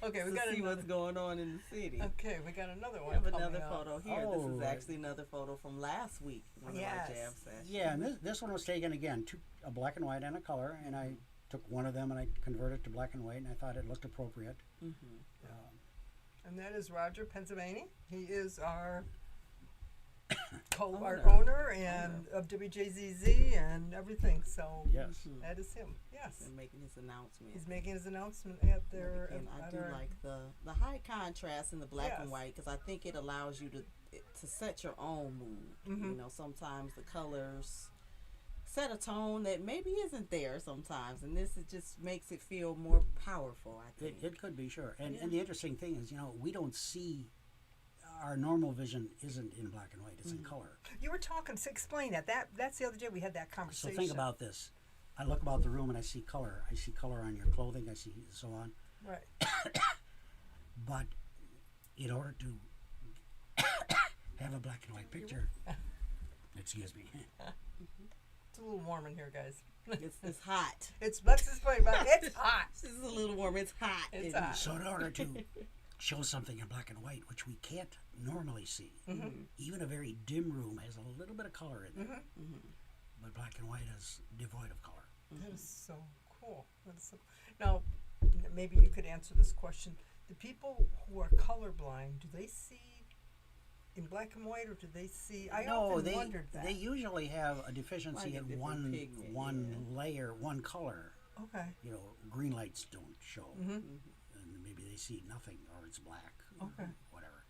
S1: Okay, we
S2: to
S1: got
S2: see
S1: another.
S2: what's going on in the city.
S1: Okay, we got another
S2: We
S1: one.
S2: have
S1: coming
S2: another
S1: up.
S2: photo here.
S3: Oh,
S2: This is
S3: right.
S2: actually another photo from last week, one of
S1: Yes.
S2: our jam sessions.
S3: Yeah, and this one was taken again, a black and white and a color, and I took one of them and I converted it to black and white, and I thought it looked appropriate.
S1: And that is Roger, Pennsylvania. He is our our
S2: Owner.
S1: owner and of WJZZ and everything. So
S3: Yes.
S1: that is him. Yes,
S2: And making his announcement.
S1: he's making his announcement at their.
S2: And I
S1: at
S2: do
S1: our-
S2: like the high contrast in the black and
S1: Yes.
S2: white because I think it allows you to set your own mood. You know, sometimes the colors set a tone that maybe isn't there sometimes, and this it just makes it feel more powerful. I think.
S3: It could be, sure. And the interesting thing is, we don't see, our normal vision isn't in black and white, it's in color.
S1: You were talking. So explain that. That's the other day we had that
S3: So
S1: conversation.
S3: think about this. I look about the room and I see color. I see color on your clothing, I see so on.
S1: Right.
S3: But in order to have a black and white picture, excuse me,
S1: It's a little warm in here, guys.
S2: It's hot.
S1: Let's just play about. It's hot.
S2: This is a little warm. It's hot.
S1: It's
S2: in
S1: hot.
S3: so in order to show something in black and white, which we can't normally see, even a very dim room has a little bit of color in there, but black and white is devoid of color.
S1: That is so cool. That is so. Now, maybe you could answer this question: the people who are colorblind, do they see in black and white, or do they see? I often wondered that.
S3: They usually have a deficiency
S2: Like a
S3: in
S2: different
S3: one
S2: pigment,
S3: layer, one color.
S1: Okay.
S3: Green lights don't show,
S1: Mm-hmm.
S3: and maybe they see nothing, or it's black,
S1: Okay.
S3: whatever.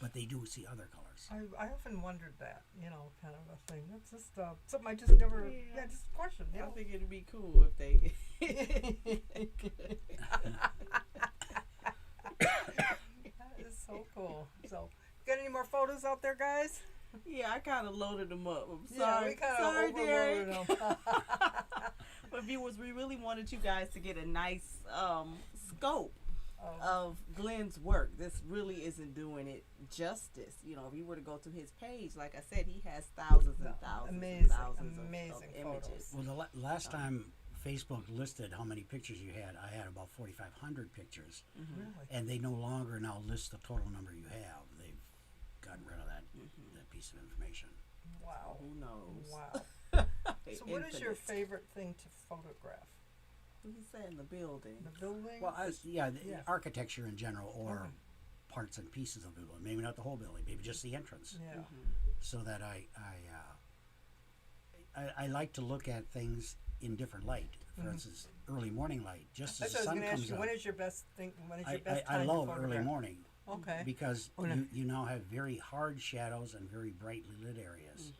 S3: But they do see other colors.
S1: I often wondered that, kind of a thing. That's just something I just never, just a question.
S2: I think it'd be cool if they.
S1: That is so cool. So, got any more photos out there, guys?
S2: Yeah, I kind of loaded them up. I'm
S1: Yeah,
S2: sorry.
S1: we kind
S2: Sorry,
S1: of
S2: Derek.
S1: overloaded them.
S2: But viewers, we really wanted you guys to get a nice scope of Glenn's work. This really isn't doing it justice. If you were to go to his page, like I said, he has thousands and thousands
S1: Amazing,
S2: and thousands of
S1: amazing
S2: images.
S1: photos.
S3: Well, the last time Facebook listed how many pictures you had, I had about 4,500 pictures,
S1: Really?
S3: and they no longer now list the total number you have. They've gotten rid of that piece of information.
S1: Wow.
S2: Who knows?
S1: Wow. So, what is your
S2: Infinite.
S1: favorite thing to photograph?
S2: What he said in the building.
S1: The building?
S3: Well,
S1: Yeah.
S3: architecture in general, or
S1: Okay.
S3: parts and pieces of the building. Maybe not the whole building, maybe just the entrance.
S1: Yeah.
S3: So that I like to look at things in different light. For instance, early morning light, just as
S1: That's
S3: the
S1: what I was
S3: sun
S1: going to ask
S3: comes
S1: you.
S3: up.
S1: When is your best thing? When is your
S3: I
S1: best time
S3: love
S1: to
S3: early
S1: photograph?
S3: morning
S1: Okay.
S3: because
S1: Oh, no.
S3: you now have very hard shadows and very brightly lit areas.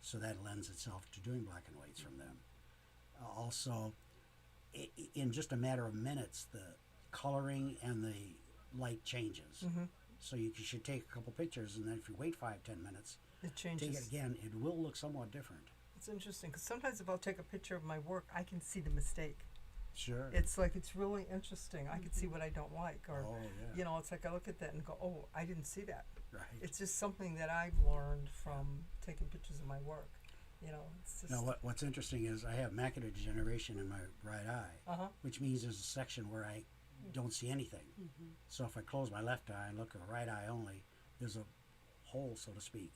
S3: So that lends itself to doing black and whites from them. Also, in just a matter of minutes, the coloring and the light changes. So you should take a couple pictures, and then if you wait 5-10 minutes,
S1: It changes.
S3: take it again, it will look somewhat different.
S1: It's interesting because sometimes if I'll take a picture of my work, I can see the mistake.
S3: Sure.
S1: It's like it's really interesting. I can see what I don't like, or
S3: Oh, yeah.
S1: it's like I look at that and go, "Oh, I didn't see that."
S3: Right.
S1: It's just something that I've learned from taking pictures of my work. It's just.
S3: Now, what's interesting is I have macular degeneration in my right eye, which means there's a section where I don't see anything. So if I close my left eye and look at the right eye only, there's a hole, so to speak.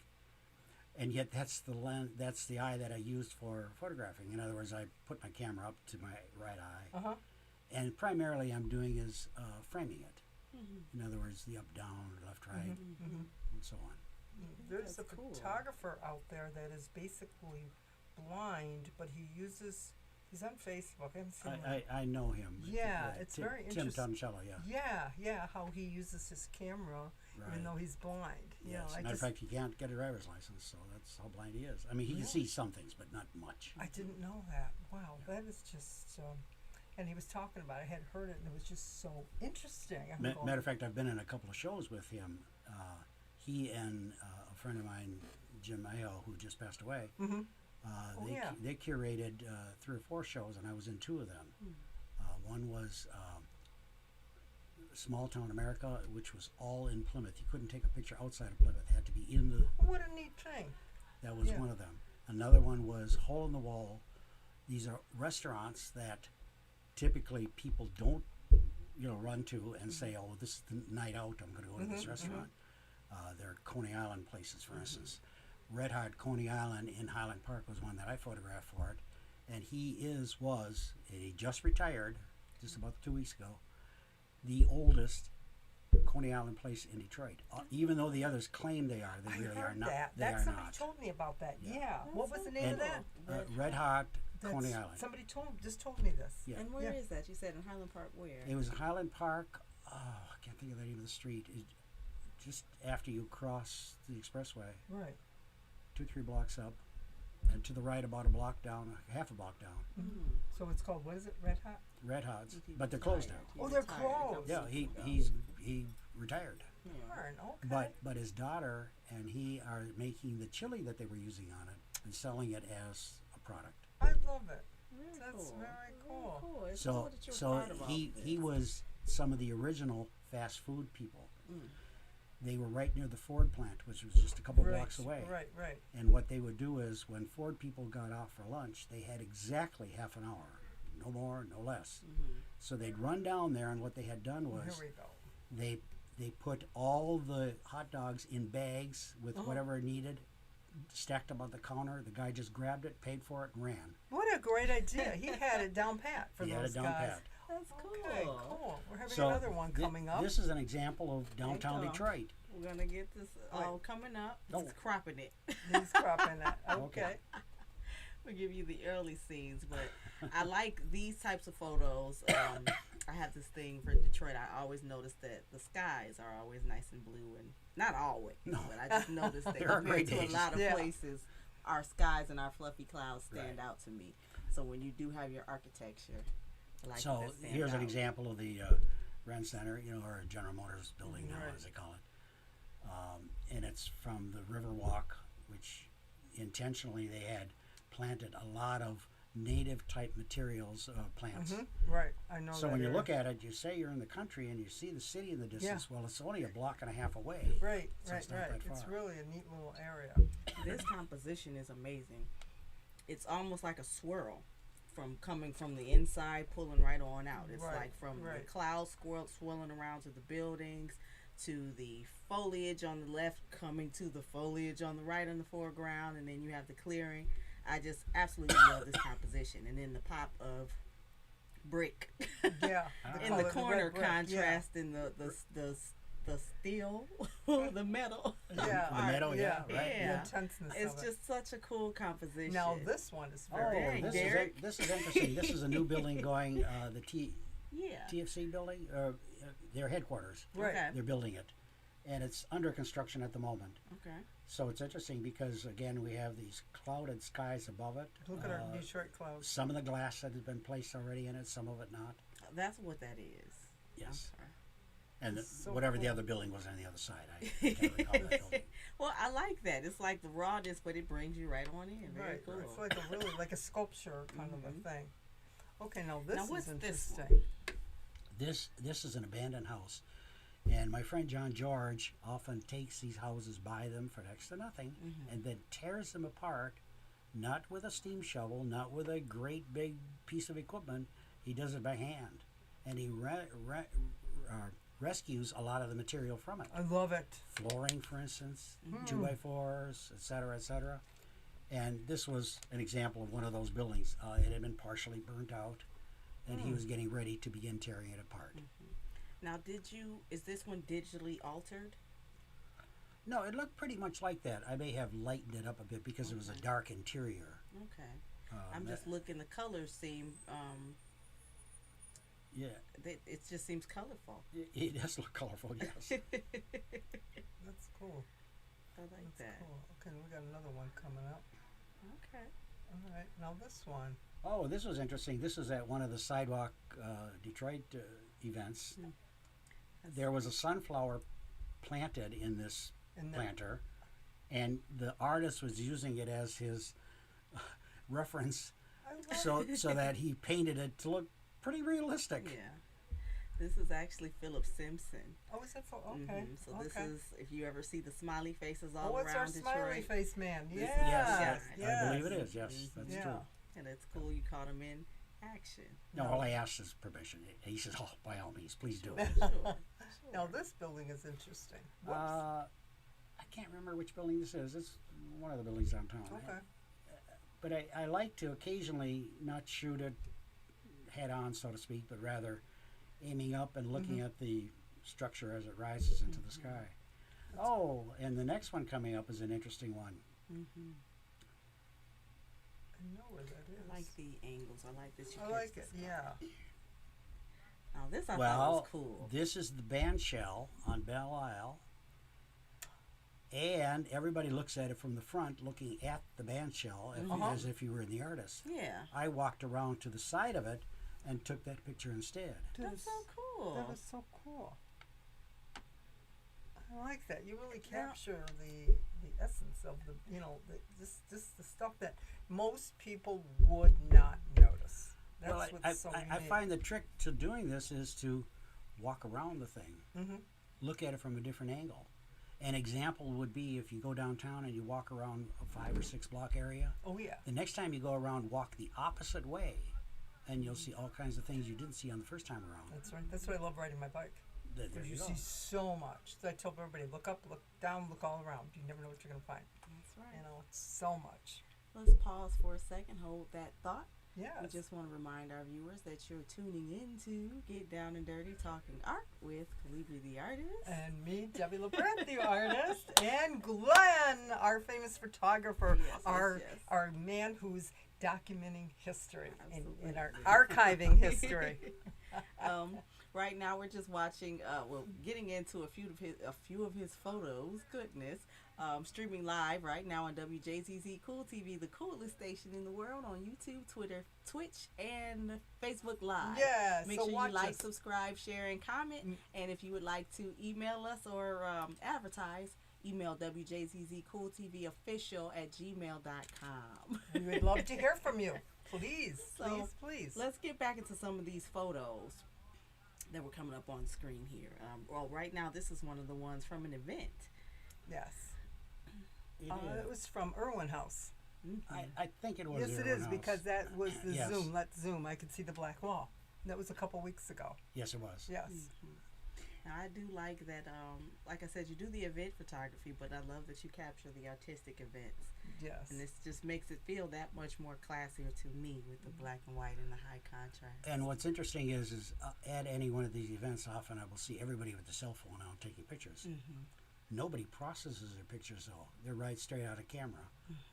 S3: And yet that's the eye that I used for photographing. In other words, I put my camera up to my right eye, and primarily I'm doing is framing it. In other words, the up, down, left, right, and so on.
S1: There's
S2: That's
S1: a
S2: cool.
S1: photographer out there that is basically blind, but he's on Facebook. I haven't seen him.
S3: I know him.
S1: Yeah, it's very
S3: Tim
S1: interesting.
S3: Toncello, yeah.
S1: Yeah, how he uses his camera
S3: Right.
S1: even though he's blind.
S3: Yes.
S1: I
S3: Matter of fact, he can't get a driver's license, so that's how blind he is. I mean, he can see some things, but not much.
S1: I didn't know that. Wow, that is just. And he was talking about it. I had heard it, and it was just so interesting. I'm going,
S3: Matter of fact, I've been in a couple of shows with him. He and a friend of mine, Jim Mayo, who just passed away. They curated 3 or 4 shows, and I was in 2 of them. One was Small Town America, which was all in Plymouth. You couldn't take a picture outside of Plymouth. It had to be in the.
S1: what a neat thing.
S3: That was
S1: Yeah.
S3: one of them. Another one was hole in the wall. These are restaurants that typically people don't, run to and say, "Oh, this is the night out. I'm going to go to this restaurant." They're Coney Island places, for instance. Red Hot Coney Island in Highland Park was one that I photographed for it, and he just retired, just about 2 weeks ago, the oldest Coney Island place in Detroit. Even though the others claim they are, they really are not. They are
S1: Somebody
S3: not.
S1: told me about that. Yeah. What was the name
S3: And
S1: of that?
S3: Red Hot
S1: That's-
S3: Coney Island.
S1: Somebody just told me this.
S3: Yeah.
S2: And where is that? You said in Highland Park where?
S3: It was Highland Park. Oh, I can't think of the name of the street. Just after you cross the expressway,
S1: Right.
S3: 2-3 blocks up, and to the right about a block down, half a block down.
S1: So it's called, what is it? Red Hot?
S3: Red Hots,
S2: He
S3: but they're closed
S2: retired.
S3: now.
S1: Oh, they're
S2: Retired a couple
S1: closed.
S3: Yeah,
S2: years ago.
S3: he retired.
S2: Yeah.
S1: Darn, okay.
S3: But his daughter and he are making the chili that they were using on it and selling it as a product.
S1: I love it.
S2: Very
S1: That's
S2: cool.
S1: very cool.
S2: It's cool that you're proud of all
S3: he
S2: this.
S3: was some of the original fast food people.
S2: Mm.
S3: They were right near the Ford plant, which was just a couple
S1: Right,
S3: blocks away.
S1: Right.
S3: And what they would do is when Ford people got off for lunch, they had exactly half an hour, no more, no less. So they'd run down there, and what they had done was
S1: Here we go.
S3: they put all the hot dogs in bags with whatever needed, stacked them on the counter. The guy just grabbed it, paid for it, and ran.
S1: What a great idea. He had it down pat for
S3: He
S1: those
S3: had it down
S1: guys.
S3: pat.
S2: That's cool.
S1: Okay, cool. We're having
S3: So
S1: another one coming up.
S3: This is an example of downtown
S2: There you go.
S3: Detroit.
S2: We're gonna get this
S1: Right.
S2: coming up.
S3: Oh.
S2: This is cropping it.
S1: He's cropping that. Okay.
S3: Okay.
S2: We'll give you the early scenes, but I like these types of photos. I have this thing for Detroit. I always notice that the skies are always nice and blue, and not always,
S3: No.
S2: but I just noticed that
S3: There are
S2: compared
S3: great
S2: to
S3: days.
S2: a lot of
S1: Yeah.
S2: places, our skies and our fluffy clouds stand
S3: Right.
S2: out to me. So when you do have your architecture, I like
S3: So
S2: that stands
S3: here's an
S2: out.
S3: example of the Ren Center, or General Motors building now,
S1: Right.
S3: as they call it. And it's from the Riverwalk, which intentionally they had planted a lot of native type materials, plants.
S1: Right. I know
S3: So
S1: that
S3: when you
S1: area.
S3: look at it, you say you're in the country and you see the city in the distance. Well, it's only a block and a half away.
S1: Right,
S3: So it's not
S1: right.
S3: that
S1: It's
S3: far.
S1: really a neat little area.
S2: This composition is amazing. It's almost like a swirl from coming from the inside, pulling right on out. It's
S1: Right,
S2: like from
S1: right.
S2: the clouds swirling around to the buildings, to the foliage on the left coming to the foliage on the right in the foreground, and then you have the clearing. I just absolutely love this composition. And then the pop of brick
S1: Yeah.
S2: in
S1: color,
S2: the corner
S1: red brick,
S2: contrasting the steel, the metal.
S1: Yeah.
S3: The metal, yeah, right.
S1: The
S2: Yeah.
S1: intenseness
S2: It's
S1: of it.
S2: just such a cool composition.
S1: Now this one is
S3: Oh,
S1: very
S2: Hey,
S3: this
S2: Derek.
S3: is interesting. This is a new building going, the
S2: yeah.
S3: TFC building, their headquarters.
S1: right.
S2: Okay.
S3: They're building it, and it's under construction at the moment.
S2: Okay.
S3: So it's interesting because again we have these clouded skies above it.
S1: Look at our Detroit clouds.
S3: Some of the glass that has been placed already in it, some of it not.
S2: That's what that is.
S3: Yes.
S2: I'm sorry.
S3: And
S1: So
S3: whatever the
S1: cool.
S3: other building was on the other side, I can't recall that building.
S2: Well, I like that. It's like the rawness, but it brings you right on in. Very
S1: Right.
S2: cool.
S1: It's like a really like a sculpture kind of a thing. Okay, now this
S2: Now, what's
S1: is
S2: this one?
S1: interesting.
S3: This is an abandoned house, and my friend John George often takes these houses, buy them for next to nothing, and then tears them apart, not with a steam shovel, not with a great big piece of equipment. He does it by hand, and he rescues a lot of the material from it.
S1: I love it.
S3: Flooring, for instance, 2x4s, etc., etc. And this was an example of one of those buildings. It had been partially burnt out, and he was getting ready to begin tearing it apart.
S2: Now, is this one digitally altered?
S3: No, it looked pretty much like that. I may have lightened it up a bit because it was a dark interior.
S2: Okay. I'm
S3: that-
S2: just looking, the colors seem,
S3: Yeah,
S2: it just seems colorful.
S3: it does look colorful, yes.
S1: That's cool.
S2: I like
S1: That's
S2: that.
S1: cool. Okay, we got another one coming up.
S2: Okay.
S1: All right, now this one.
S3: Oh, this was interesting. This was at one of the Sidewalk Detroit events. There was a sunflower planted in this
S1: And then,
S3: planter, and the artist was using it as his reference
S1: I love
S3: so that he painted it to look pretty realistic.
S2: Yeah. This is actually Philip Simpson.
S1: Oh, is that for? Okay.
S2: So
S1: okay.
S2: this is, if you ever see the smiley faces all
S1: Oh, it's
S2: around
S1: our
S2: Detroit.
S1: smiley face man.
S2: This
S1: Yes.
S2: is-
S3: Yes,
S1: yes.
S3: I believe it is. Yes, that's
S1: Yeah.
S3: true.
S2: And it's cool you caught him in action.
S3: No, all I asked is permission. He says, "Oh, by all means, please do it."
S2: Sure.
S1: Now this building is interesting. Whoops.
S3: I can't remember which building this is. It's one of the buildings downtown.
S1: okay.
S3: But I like to occasionally not shoot it head on, so to speak, but rather aiming up and looking at the structure as it rises into the sky. Oh, and the next one coming up is an interesting one.
S1: I know where that is.
S2: I like the angles. I like this.
S1: I like it. Yeah.
S2: Now this I thought
S3: Well,
S2: was cool.
S3: this is the band shell on Belle Isle. And everybody looks at it from the front, looking at the band shell as if you were in the artist.
S2: Yeah.
S3: I walked around to the side of it and took that picture instead.
S2: That's so cool.
S1: That is so cool. I like that. You really capture the essence of the the stuff that most people would not notice. That's
S3: Well,
S1: what's so unique.
S3: I find the trick to doing this is to walk around the thing, look at it from a different angle. An example would be if you go downtown and you walk around a 5 or 6 block area.
S1: Oh yeah.
S3: The next time you go around, walk the opposite way, and you'll see all kinds of things you didn't see on the first time around.
S1: That's right. That's why I love riding my bike.
S3: There
S1: Because
S3: you
S1: you
S3: go.
S1: see so much. So I tell everybody, look up, look down, look all around. You never know what you're going to find.
S2: That's right.
S1: You know, it's so much.
S2: Let's pause for a second. Hold that thought.
S1: Yes.
S2: We just want to remind our viewers that you're tuning in to Get Down and Dirty Talking Art with Calibri the artist.
S1: And me, Debbie LaPratt, the artist, and Glenn, our famous photographer,
S2: Yes,
S1: our
S2: yes.
S1: our man who's documenting history in
S2: Absolutely.
S1: our archiving history.
S2: Right now we're just watching. Getting into a few of his photos. Goodness, streaming live right now on WJZZ Cool TV, the coolest station in the world, on YouTube, Twitter, Twitch, and Facebook Live.
S1: Yes,
S2: Make
S1: so
S2: sure you
S1: watch
S2: like,
S1: us.
S2: subscribe, share, and comment. And if you would like to email us or advertise, email WJZZCoolTVofficial@gmail.com.
S1: We would love to hear from you. Please,
S2: So,
S1: please.
S2: Let's get back into some of these photos that were coming up on screen here. Well, right now, this is one of the ones from an event.
S1: Yes.
S3: It
S1: It
S3: is.
S1: was from Irwin House.
S3: I think it was.
S1: Yes, it
S3: Irwin
S1: is,
S3: House.
S1: because that was the
S3: Yes.
S1: Zoom. Let's Zoom. I could see the black wall. That was a couple weeks ago.
S3: Yes, it was.
S1: Yes.
S2: Now, I do like that, like I said, you do the event photography, but I love that you capture the artistic events.
S1: Yes.
S2: And this just makes it feel that much more classier to me with the black and white and the high contrast.
S3: And what's interesting is at any one of these events, often I will see everybody with the cell phone out taking pictures. Nobody processes their pictures though; they're right straight out of camera.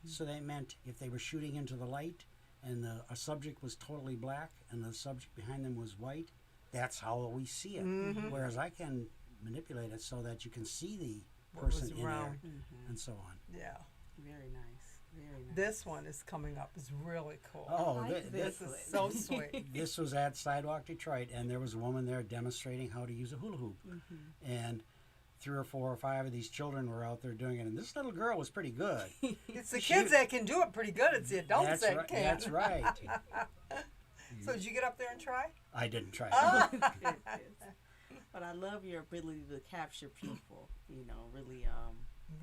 S3: So that meant if they were shooting into the light and a subject was totally black and the subject behind them was white, that's how we see it. Whereas I can manipulate it so that you can see the
S1: What was
S3: person in
S1: around.
S3: there and so on.
S1: Yeah.
S2: Very nice. Very nice.
S1: This one is coming up. It's really cool.
S3: Oh,
S2: like
S1: This is so sweet.
S3: This was at Sidewalk Detroit, and there was a woman there demonstrating how to use a hula hoop. And 3 or 4 or 5 of these children were out there doing it, and this little girl was pretty good.
S1: It's the kids that can do it pretty good. It's the adults
S3: That's
S1: that
S3: right.
S1: can't.
S3: That's right.
S1: So did you get up there and try?
S3: I didn't try.
S2: Good. But I love your ability to capture people, really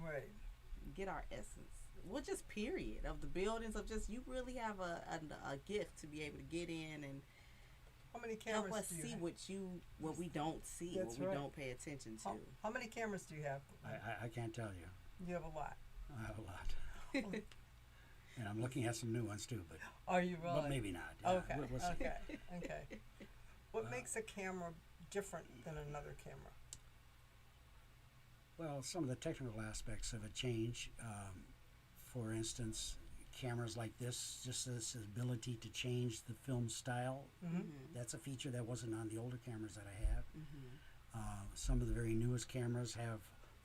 S1: Right.
S2: get our essence. Well, just period of the buildings of just, you really have a gift to be able to get in and
S1: How many
S2: help
S1: cameras
S2: us
S1: do you
S2: see
S1: have?
S2: what we don't see,
S1: That's
S2: what we
S1: right.
S2: don't pay attention to.
S1: How many cameras do you have?
S3: I can't tell you.
S1: You have a lot.
S3: I have a lot. And I'm looking at some new ones too, but,
S1: Are you really?
S3: but maybe not. Yeah,
S1: Okay.
S3: we'll see.
S1: Okay. Okay. What makes a camera different than another camera?
S3: Well, some of the technical aspects of it change. For instance, cameras like this, just this ability to change the film style, that's a feature that wasn't on the older cameras that I have. Some of the very newest cameras have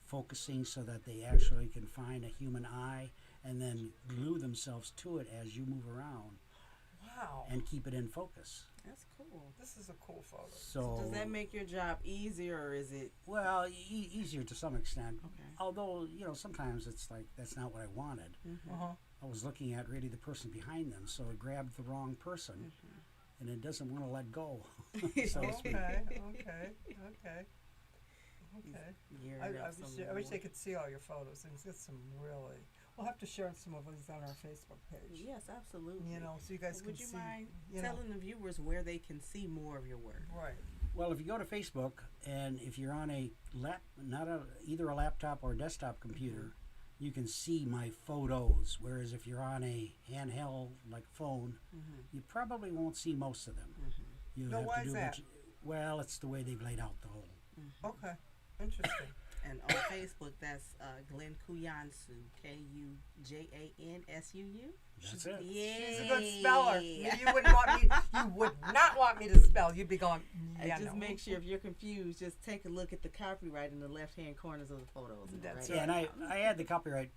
S3: focusing so that they actually can find a human eye and then glue themselves to it as you move around
S1: Wow.
S3: and keep it in focus.
S2: That's cool.
S1: This is a cool photo.
S3: So
S2: Does that make your job easier, or is it
S3: well, easier to some extent.
S2: okay?
S3: Although, sometimes it's like that's not what I wanted.
S1: Uh-huh.
S3: I was looking at really the person behind them, so it grabbed the wrong person. and it doesn't want to let go.
S1: Okay,
S3: So to
S1: okay,
S3: speak.
S1: okay.
S2: Gearing
S1: I
S2: up
S1: wish
S2: some
S1: they could see all your photos. And get some really. We'll have to share some of those on our Facebook page.
S2: Yes, absolutely.
S1: You know, so you guys
S2: Would
S1: can
S2: you
S1: see.
S2: mind
S1: You know,
S2: telling the viewers where they can see more of your work?
S1: right.
S3: Well, if you go to Facebook, and if you're on a either a laptop or a desktop computer, you can see my photos. Whereas if you're on a handheld like phone, you probably won't see most of them. You
S1: No,
S3: have
S1: why
S3: to
S1: is
S3: do
S1: that?
S3: well, it's the way they've laid out the whole.
S1: Okay, interesting.
S2: And on Facebook, that's Glenn Kuyansu, Kujansu.
S3: That's it.
S2: Yeah.
S1: She's a good speller. You wouldn't want me. You would not want me to spell. You'd be going. Yeah,
S2: And just
S1: no.
S2: make sure if you're confused, just take a look at the copyright in the left-hand corners of the photos. and
S1: That's
S2: right
S3: Yeah, and
S2: down.
S3: I add the copyright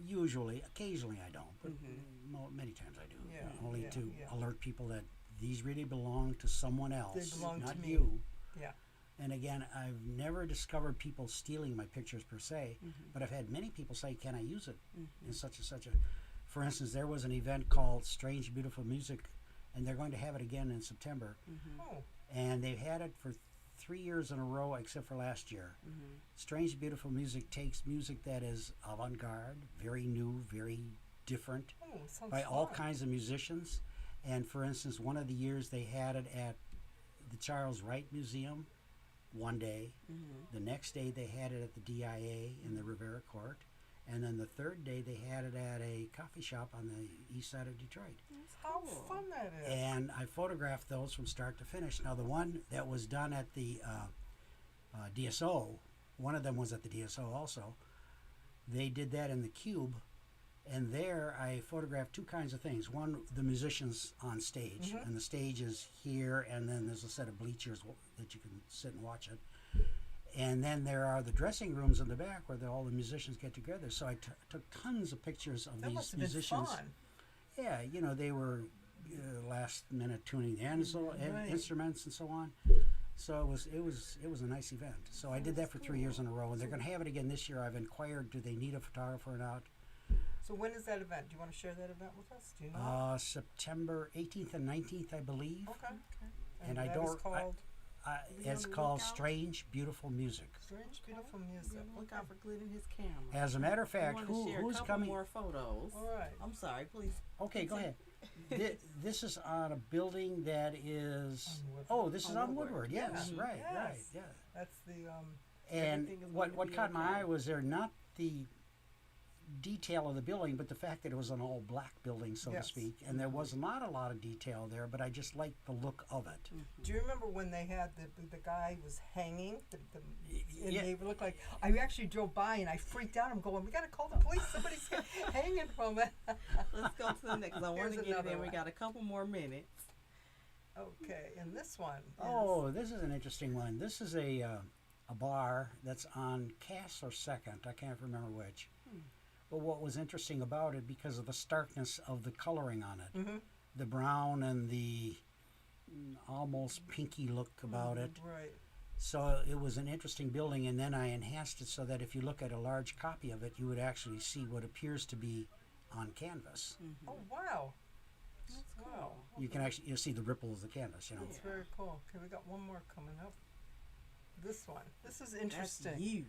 S3: usually. Occasionally I don't, but many times I do.
S1: Yeah,
S3: Only
S1: yeah,
S3: to
S1: yeah.
S3: alert people that these really belong to someone else,
S1: belong to
S3: not
S1: me.
S3: you.
S1: Yeah.
S3: And again, I've never discovered people stealing my pictures per se, but I've had many people say, "Can I use it in such and such a?" For instance, there was an event called Strange Beautiful Music, and they're going to have it again in September.
S1: Oh,
S3: And they've had it for 3 years in a row, except for last year. Strange Beautiful Music takes music that is avant-garde, very new, very different,
S1: sounds
S3: by all
S1: fun.
S3: kinds of musicians. And for instance, one of the years they had it at the Charles Wright Museum one day. The next day they had it at the DIA in the Rivera Court. And then the third day they had it at a coffee shop on the east side of Detroit.
S1: How fun that is.
S3: And I photographed those from start to finish. Now the one that was done at the DSO, one of them was at the DSO also. They did that in the Cube. And there I photographed two kinds of things. One, the musicians on stage, and the stage is here, and then there's a set of bleachers that you can sit and watch it. And then there are the dressing rooms in the back where all the musicians get together. So I took tons of pictures of
S1: That must
S3: these
S1: have been
S3: musicians.
S1: fun.
S3: Yeah, you know, they were last minute tuning the
S1: Right.
S3: instruments and so on. So it was a nice event. So I did that for 3 years in a row, and they're going to have it again this year. I've inquired, do they need a photographer or not?
S1: So when is that event? Do you want to share that event with us? Do you know?
S3: September 18th and 19th, I believe.
S1: Okay.
S3: And I
S1: that
S3: don't.
S1: is called
S2: Be on
S3: It's
S2: the
S3: called
S2: lookout.
S3: Strange Beautiful Music.
S1: Strange Beautiful Music.
S2: Look out for Glenn and his camera.
S3: As a matter of
S2: I
S3: fact,
S2: want to share
S3: who's
S2: a couple
S3: coming?
S2: more photos.
S1: All right.
S2: I'm sorry, please.
S3: Okay, go ahead. This is on a building that is.
S1: On Woodward.
S3: Oh, this is
S2: On
S3: on
S2: Woodward.
S3: Woodward. Yes,
S1: Yeah.
S3: right, right,
S1: Yes.
S3: yeah.
S1: That's the
S3: And
S2: Everything is going
S3: what
S2: to be
S3: caught my
S2: okay.
S3: eye was there not the detail of the building, but the fact that it was an all black building, so
S1: Yes.
S3: to speak, and there was not a lot of detail there, but I just liked the look of it.
S1: Do you remember when they had the guy was hanging? And
S3: Yeah.
S1: they looked like I actually drove by and I freaked out. I'm going, we gotta call the police. Somebody's hanging from it.
S2: Let's go to the next. 'Cause I want
S1: Here's
S2: to get it
S1: another
S2: in. We
S1: one.
S2: got a couple more minutes.
S1: Okay, and this one.
S3: Oh, this is an interesting one. This is a bar that's on Cass or Second. I can't remember which. But what was interesting about it, because of the starkness of the coloring on it, the brown and the almost pinky look about it.
S1: Right.
S3: So it was an interesting building, and then I enhanced it so that if you look at a large copy of it, you would actually see what appears to be on canvas.
S1: Oh wow.
S2: That's cool.
S1: Wow.
S3: You'll see the ripple of the canvas, you know.
S1: That's very cool. Okay, we got one more coming up. This one. This is
S2: That's
S1: interesting.
S2: you.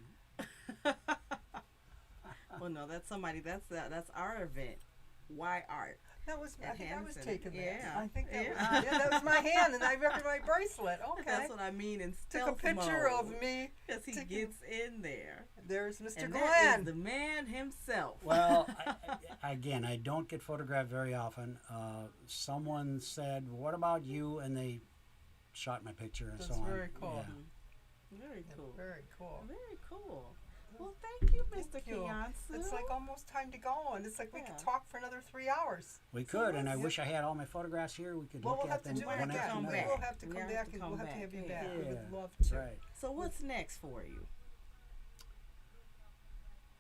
S2: Well, no, that's somebody. That's our event. Why art?
S1: That was I
S2: At
S1: think I was
S2: Hanson.
S1: taking that.
S2: Yeah.
S1: I think that
S2: Yeah.
S1: was that was my hand and I ripped my bracelet. Okay.
S2: That's what I mean in
S1: Took a
S2: stealth
S1: picture
S2: mode.
S1: of me.
S2: Because he
S1: taking-
S2: gets in there.
S1: There's Mr.
S2: And that
S1: Glenn.
S2: is the man himself.
S3: Well, again, I don't get photographed very often. Someone said, "What about you?" and they shot my picture and
S1: That's
S3: so on.
S1: very cool.
S3: Yeah.
S2: Very cool.
S1: Very cool.
S2: Very cool. Well, thank you, Mr.
S1: Thank you.
S2: Kiyansu.
S1: It's like almost time to go, and it's like we
S2: Yeah.
S1: could talk for another 3 hours.
S3: We could, and I
S1: Yeah.
S3: wish I had all my photographs here. We could
S1: Well,
S3: look
S1: we'll have
S3: at
S1: to
S3: them
S1: do it
S3: one
S2: have to
S1: again.
S3: after
S2: come
S1: We
S3: another.
S2: back.
S1: will have to
S2: We
S1: come
S2: have
S1: back,
S2: to
S1: and
S2: come
S1: we'll have to
S2: back,
S1: have you
S2: yeah.
S1: back. We would
S3: Yeah.
S1: love to.
S3: Right.
S2: So what's next for you?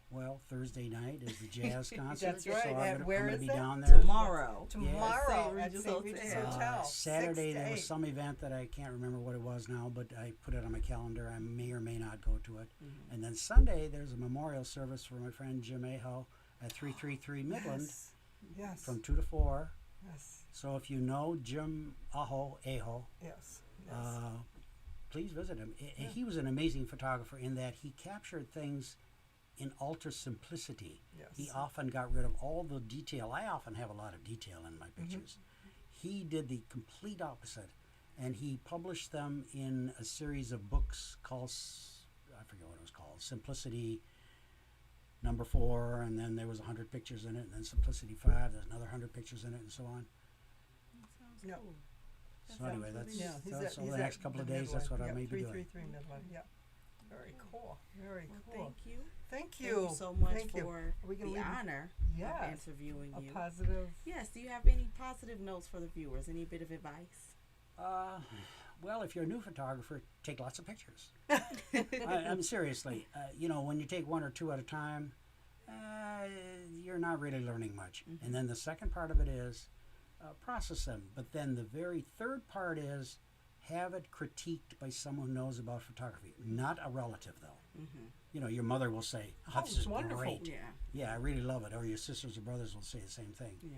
S3: Well, Thursday night is the jazz concert.
S1: That's right.
S3: So
S1: And where
S3: I'm going
S1: is
S3: to be
S1: it?
S3: down there.
S2: Tomorrow.
S1: Tomorrow
S2: St.
S1: at
S2: Regis
S1: St. Regis
S2: Hotel.
S1: Hotel.
S3: Saturday
S1: 6 to
S3: there was
S1: 8.
S3: some event that I can't remember what it was now, but I put it on my calendar. I may or may not go to it. And then Sunday there's a memorial service for my friend Jim Aho at 333 Midland
S1: Yes.
S3: from 2 to 4.
S1: Yes.
S3: So if you know Jim Aho,
S1: Yes.
S3: please visit him. He was an amazing photographer in that he captured things in ultra simplicity.
S1: Yes.
S3: He often got rid of all the detail. I often have a lot of detail in my pictures. He did the complete opposite, and he published them in a series of books called, I forget what it was called, Simplicity number 4, and then there was 100 pictures in it, and then Simplicity 5, there's another 100 pictures in it, and so on.
S2: That sounds
S1: Yeah.
S2: cool.
S3: So anyway, that's
S1: Yeah, he's
S3: so
S1: at,
S3: the next couple of days, that's what I may be doing.
S1: 333 Midland. Yeah. Very cool. Very
S2: Well,
S1: cool.
S2: thank you.
S1: Thank you.
S2: Thank you so much
S1: Thank you.
S2: for
S1: Are we gonna
S2: the
S1: leave-
S2: honor
S1: Yes.
S2: of interviewing
S1: A
S2: you.
S1: positive.
S2: Yes. Do you have any positive notes for the viewers? Any bit of advice?
S3: Well, if you're a new photographer, take lots of pictures. I'm seriously, you know, when you take 1 or 2 at a time, you're not really learning much. And then the second part of it is process them. But then the very third part is have it critiqued by someone who knows about photography, not a relative though. You know, your mother will say, "Oh, this
S1: it's
S3: is
S1: wonderful."
S3: great.
S2: Yeah.
S3: Yeah, I really love it." Or your sisters or brothers will say the same thing.
S2: Yeah.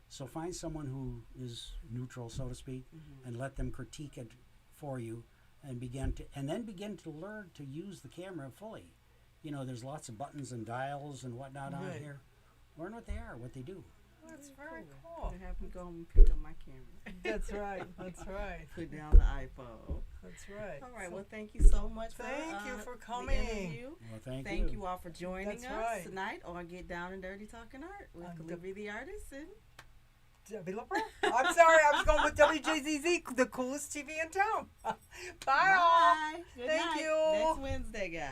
S3: So find someone who is neutral, so to speak, and let them critique it for you, and begin to learn to use the camera fully. You know, there's lots of buttons and dials and whatnot on
S1: Right.
S3: here. Learn what they are, what they do.
S1: That's very
S2: Cool.
S1: cool.
S2: Have me go and pick up my camera.
S1: That's right. That's right.
S2: Put down the iPhone.
S1: That's right.
S2: All right.
S1: So
S2: well, thank you so much.
S1: thank you for
S2: the
S1: coming.
S2: interview.
S3: Well, thank
S2: Thank
S3: you.
S2: you all for joining
S1: That's
S2: us
S1: right.
S2: tonight on Get Down and Dirty Talking Art with
S1: On
S2: Calibri the artist and
S1: Debbie LaPratt. I'm sorry, I was going with WJZZ, the coolest TV in town. Bye all.
S2: Good
S1: Thank
S2: night.
S1: you.
S2: Next Wednesday, guys.